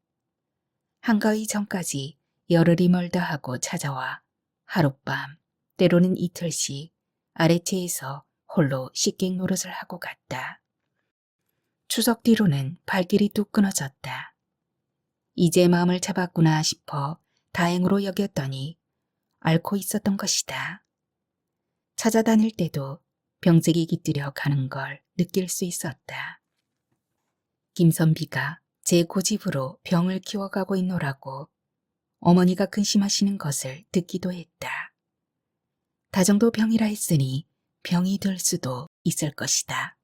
한가위 전까지 열흘이 멀다 하고 찾아와 하룻밤 때로는 이틀씩 아래채에서 홀로 식객 노릇을 하고 갔다. 추석 뒤로는 발길이 뚝 끊어졌다. 이제 마음을 잡았구나 싶어 다행으로 여겼더니 앓고 있었던 것이다. 찾아다닐 때도 병색이 깃들여 가는 걸 느낄 수 있었다. 김선비가 제 고집으로 병을 키워가고 있노라고 어머니가 근심하시는 것을 듣기도 했다. 다정도 병이라 했으니 병이 될 수도 있을 것이다.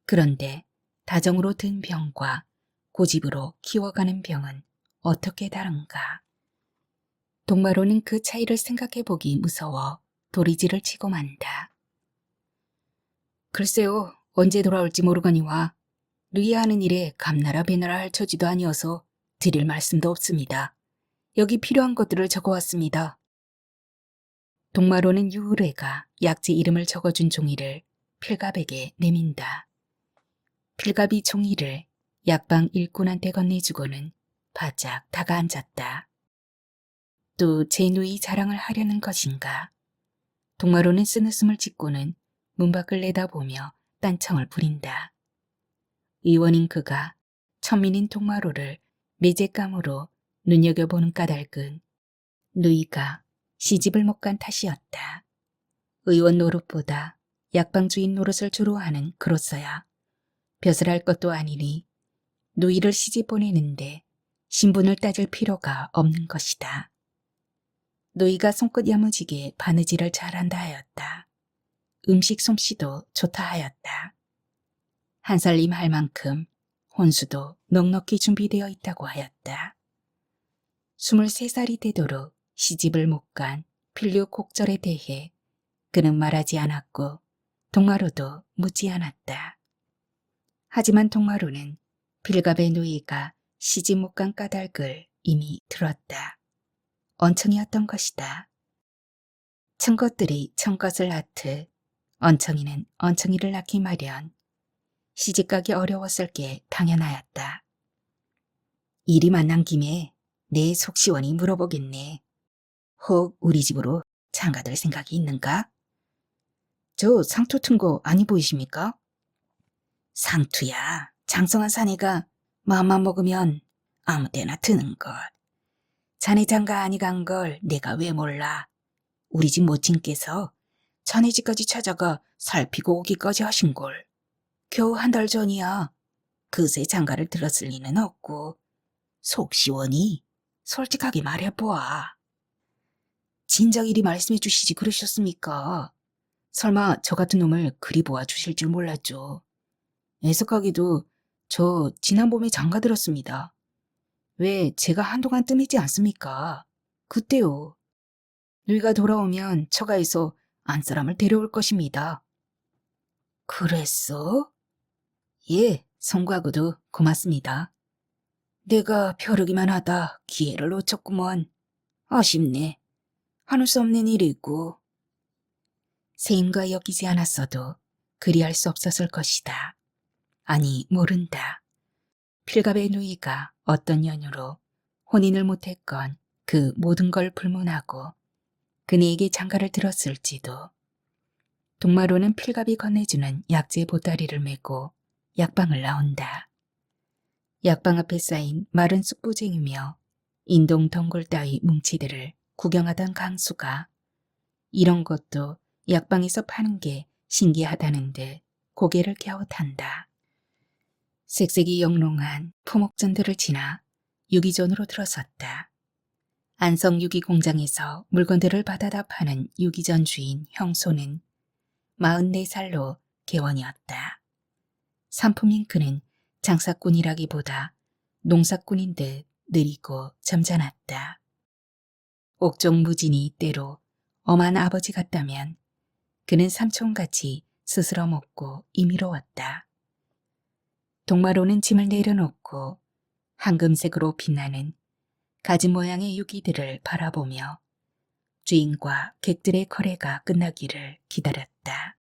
그런데 다정으로 든 병과 고집으로 키워가는 병은 어떻게 다른가? 동마로는 그 차이를 생각해 보기 무서워 도리지를 치고 만다. 글쎄요, 언제 돌아올지 모르거니와 르이야 하는 일에 감나라 배나라 할 처지도 아니어서 드릴 말씀도 없습니다. 여기 필요한 것들을 적어왔습니다. 동마로는 유우레가 약지 이름을 적어준 종이를 필갑에게 내민다. 필갑이 종이를 약방 일꾼한테 건네주고는 바짝 다가앉았다. 또 제 누이 자랑을 하려는 것인가. 동마로는 쓴웃음을 짓고는 문 밖을 내다보며 딴청을 부린다. 의원인 그가 천민인 동마로를 매제감으로 눈여겨보는 까닭은 누이가 시집을 못 간 탓이었다. 의원 노릇보다 약방주인 노릇을 주로 하는 그로서야 벼슬 할 것도 아니니 누이를 시집 보내는데 신분을 따질 필요가 없는 것이다. 누이가 손끝 야무지게 바느질을 잘한다 하였다. 음식 솜씨도 좋다 하였다. 한살림 할 만큼 혼수도 넉넉히 준비되어 있다고 하였다. 23살이 되도록 시집을 못 간 필류 곡절에 대해 그는 말하지 않았고 동마로도 묻지 않았다. 하지만 동마로는 빌갑의 누이가 시집 못 간 까닭을 이미 들었다. 언청이었던 것이다. 층것들이 청것을 낳듯 언청이는 언청이를 낳기 마련. 시집가기 어려웠을 게 당연하였다. 일이 만난 김에 내 속 시원히 물어보겠네. 혹 우리 집으로 장가들 생각이 있는가? 저 상투 튼 거 아니 보이십니까? 상투야. 장성한 사내가 마음만 먹으면 아무 때나 트는 걸. 자네 장가 아니 간 걸 내가 왜 몰라. 우리 집 모친께서 자네 집까지 찾아가 살피고 오기까지 하신 걸. 겨우 한 달 전이야. 그새 장가를 들었을 리는 없고 속 시원히 솔직하게 말해보아. 진작 이리 말씀해 주시지 그러셨습니까? 설마 저 같은 놈을 그리 보아 주실 줄 몰랐죠. 애석하기도 저 지난 봄에 장가 들었습니다. 왜 제가 한동안 뜸했지 않습니까? 그때요. 누이가 돌아오면 처가에서 안사람을 데려올 것입니다. 그랬어? 예, 송구하고도 고맙습니다. 내가 벼르기만 하다 기회를 놓쳤구먼. 아쉽네. 하늘 수 없는 일이고. 세임과 엮이지 않았어도 그리할 수 없었을 것이다. 아니, 모른다. 필갑의 누이가 어떤 연유로 혼인을 못했건 그 모든 걸 불문하고 그네에게 장가를 들었을지도. 동마로는 필갑이 건네주는 약재 보따리를 메고 약방을 나온다. 약방 앞에 쌓인 마른 쑥부쟁이며 인동 덩굴 따위 뭉치들을 구경하던 강수가 이런 것도 약방에서 파는 게 신기하다는 듯 고개를 갸웃한다. 색색이 영롱한 포목전들을 지나 유기전으로 들어섰다. 안성 유기 공장에서 물건들을 받아다 파는 유기전 주인 형소는 44살로 개원이었다. 산품인 그는 장사꾼이라기보다 농사꾼인 듯 느리고 점잖았다. 옥종무진이 때로 엄한 아버지 같다면 그는 삼촌같이 스스러 먹고 임의로웠다. 동마로는 짐을 내려놓고 황금색으로 빛나는 가지 모양의 유기들을 바라보며 주인과 객들의 거래가 끝나기를 기다렸다.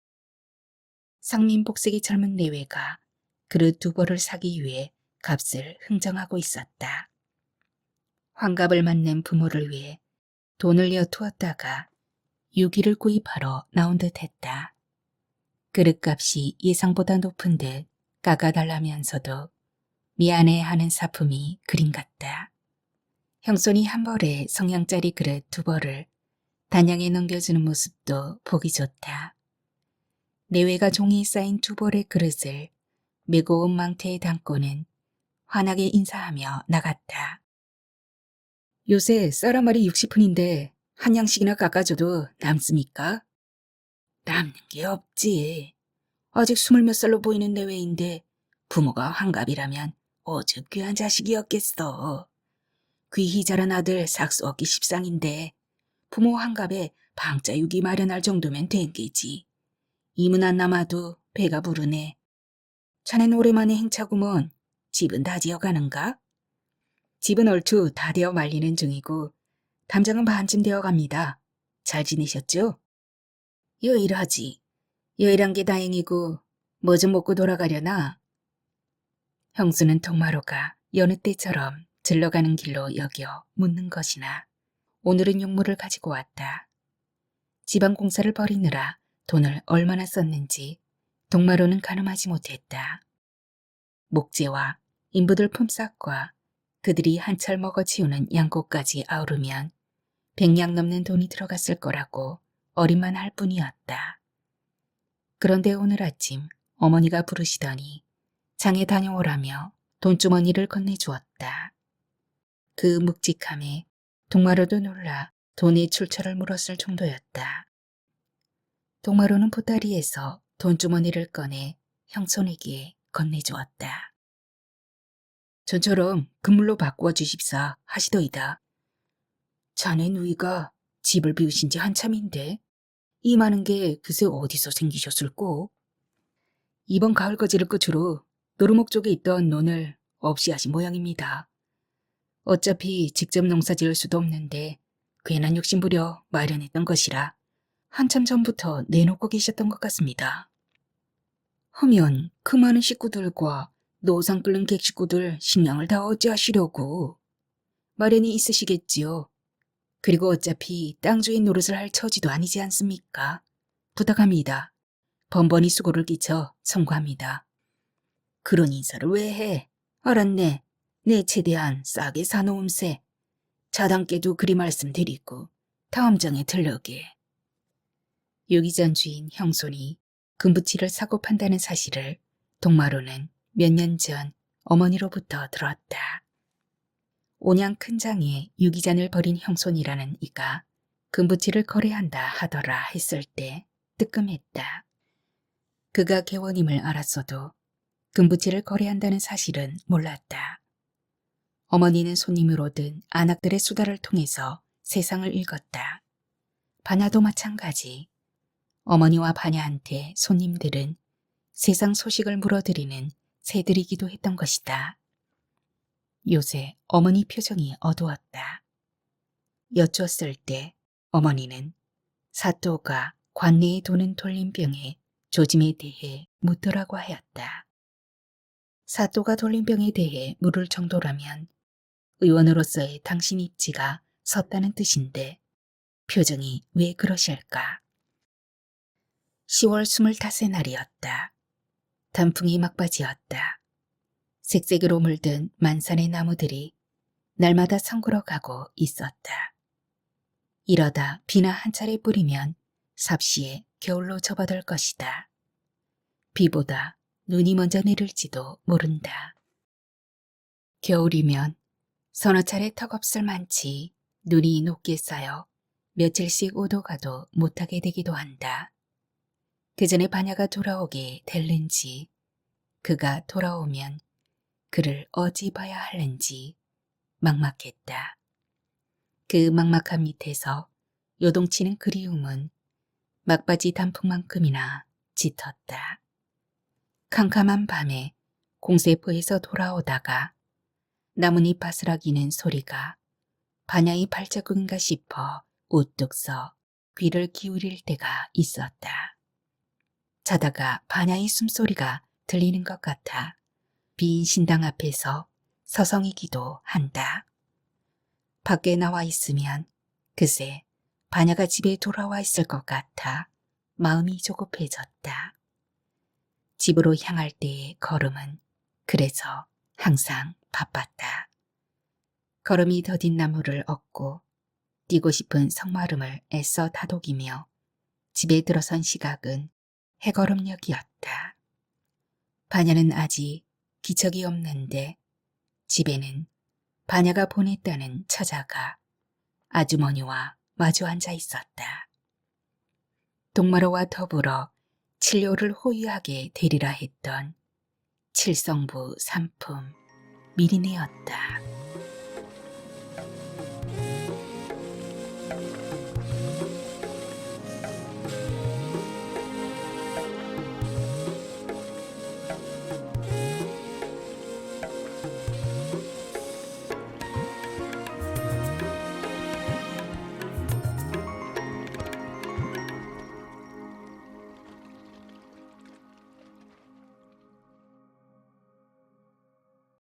상민복색의 젊은 내외가 그릇 2벌을 사기 위해 값을 흥정하고 있었다. 환갑을 맞는 부모를 위해 돈을 내어 두었다가 유기를 구입하러 나온 듯했다. 그릇값이 예상보다 높은 듯 깎아달라면서도 미안해하는 사품이 그림 같다. 형손이 한 벌에 성냥짜리 그릇 2벌을 단양에 넘겨주는 모습도 보기 좋다. 내외가 종이에 쌓인 2벌의 그릇을 메고 온 망태에 담고는 환하게 인사하며 나갔다. 요새 쌀 한 마리 60푼인데 한 양씩이나 깎아줘도 남습니까? 남는 게 없지. 아직 20몇 살로 보이는 내외인데 부모가 환갑이라면 오죽 귀한 자식이었겠어. 귀히 자란 아들 삭수 얻기 십상인데 부모 환갑에 방자 유기 마련할 정도면 된 게지. 이문 안 남아도 배가 부르네. 자넨 오랜만에 행차구먼. 집은 다 지어가는가? 집은 얼추 다 되어 말리는 중이고 담장은 반쯤 되어갑니다. 잘 지내셨죠? 여일하지. 여일한 게 다행이고 뭐 좀 먹고 돌아가려나? 형수는 통마로가 여느 때처럼 들러가는 길로 여겨 묻는 것이나 오늘은 용무를 가지고 왔다. 지방 공사를 벌이느라 돈을 얼마나 썼는지 동마로는 가늠하지 못했다. 목재와 인부들 품삯과 그들이 한철 먹어치우는 양고까지 아우르면 100냥 넘는 돈이 들어갔을 거라고 어림만 할 뿐이었다. 그런데 오늘 아침 어머니가 부르시더니 장에 다녀오라며 돈주머니를 건네주었다. 그 묵직함에 동마로도 놀라 돈의 출처를 물었을 정도였다. 동마로는 보따리에서 돈주머니를 꺼내 형손에게 건네주었다. 전처럼 금물로 바꾸어 주십사 하시더이다. 자네 누이가 집을 비우신 지 한참인데 이 많은 게 그새 어디서 생기셨을꼬? 이번 가을 거지를 끝으로 노루목 쪽에 있던 논을 없이 하신 모양입니다. 어차피 직접 농사 지을 수도 없는데 괜한 욕심부려 마련했던 것이라 한참 전부터 내놓고 계셨던 것 같습니다. 하면 그 많은 식구들과 노상 끓는 객식구들 식량을 다 어찌하시려고. 마련이 있으시겠지요. 그리고 어차피 땅 주인 노릇을 할 처지도 아니지 않습니까? 부탁합니다. 번번이 수고를 끼쳐 성구합니다. 그런 인사를 왜 해? 알았네. 내 최대한 싸게 사놓음세. 자당께도 그리 말씀드리고 다음 장에 들러게. 유기전 주인 형손이 금부치를 사고 판다는 사실을 동마로는 몇 년 전 어머니로부터 들었다. 온양 큰 장에 유기잔을 벌인 형손이라는 이가 금부치를 거래한다 하더라 했을 때 뜨끔했다. 그가 개원임을 알았어도 금부치를 거래한다는 사실은 몰랐다. 어머니는 손님으로 든 안악들의 수다를 통해서 세상을 읽었다. 바냐도 마찬가지. 어머니와 바냐한테 손님들은 세상 소식을 물어드리는 새들이기도 했던 것이다. 요새 어머니 표정이 어두웠다. 여쭈었을 때 어머니는 사또가 관내에 도는 돌림병의 조짐에 대해 묻더라고 하였다. 사또가 돌림병에 대해 물을 정도라면 의원으로서의 당신 입지가 섰다는 뜻인데 표정이 왜 그러실까? 10월 25의 날이었다. 단풍이 막바지였다. 색색으로 물든 만산의 나무들이 날마다 성그러 가고 있었다. 이러다 비나 한 차례 뿌리면 삽시에 겨울로 접어들 것이다. 비보다 눈이 먼저 내릴지도 모른다. 겨울이면 서너 차례 턱없을 많지 눈이 높게 쌓여 며칠씩 오도 가도 못하게 되기도 한다. 그 전에 바냐가 돌아오게 될는지 그가 돌아오면 그를 어찌 봐야 할는지 막막했다. 그 막막한 밑에서 요동치는 그리움은 막바지 단풍만큼이나 짙었다. 캄캄한 밤에 공세포에서 돌아오다가 나뭇잎 바스락이는 소리가 바냐의 발자국인가 싶어 우뚝 서 귀를 기울일 때가 있었다. 자다가 바냐의 숨소리가 들리는 것 같아 빈 신당 앞에서 서성이기도 한다. 밖에 나와 있으면 그새 바냐가 집에 돌아와 있을 것 같아 마음이 조급해졌다. 집으로 향할 때의 걸음은 그래서 항상 바빴다. 걸음이 더딘 나무를 얻고 뛰고 싶은 성마름을 애써 다독이며 집에 들어선 시각은 해걸음력이었다. 바냐는 아직 기척이 없는데 집에는 바냐가 보냈다는 처자가 아주머니와 마주 앉아 있었다. 동마루와 더불어 진료를 호위하게 되리라 했던 칠성부 삼품 미리네였다.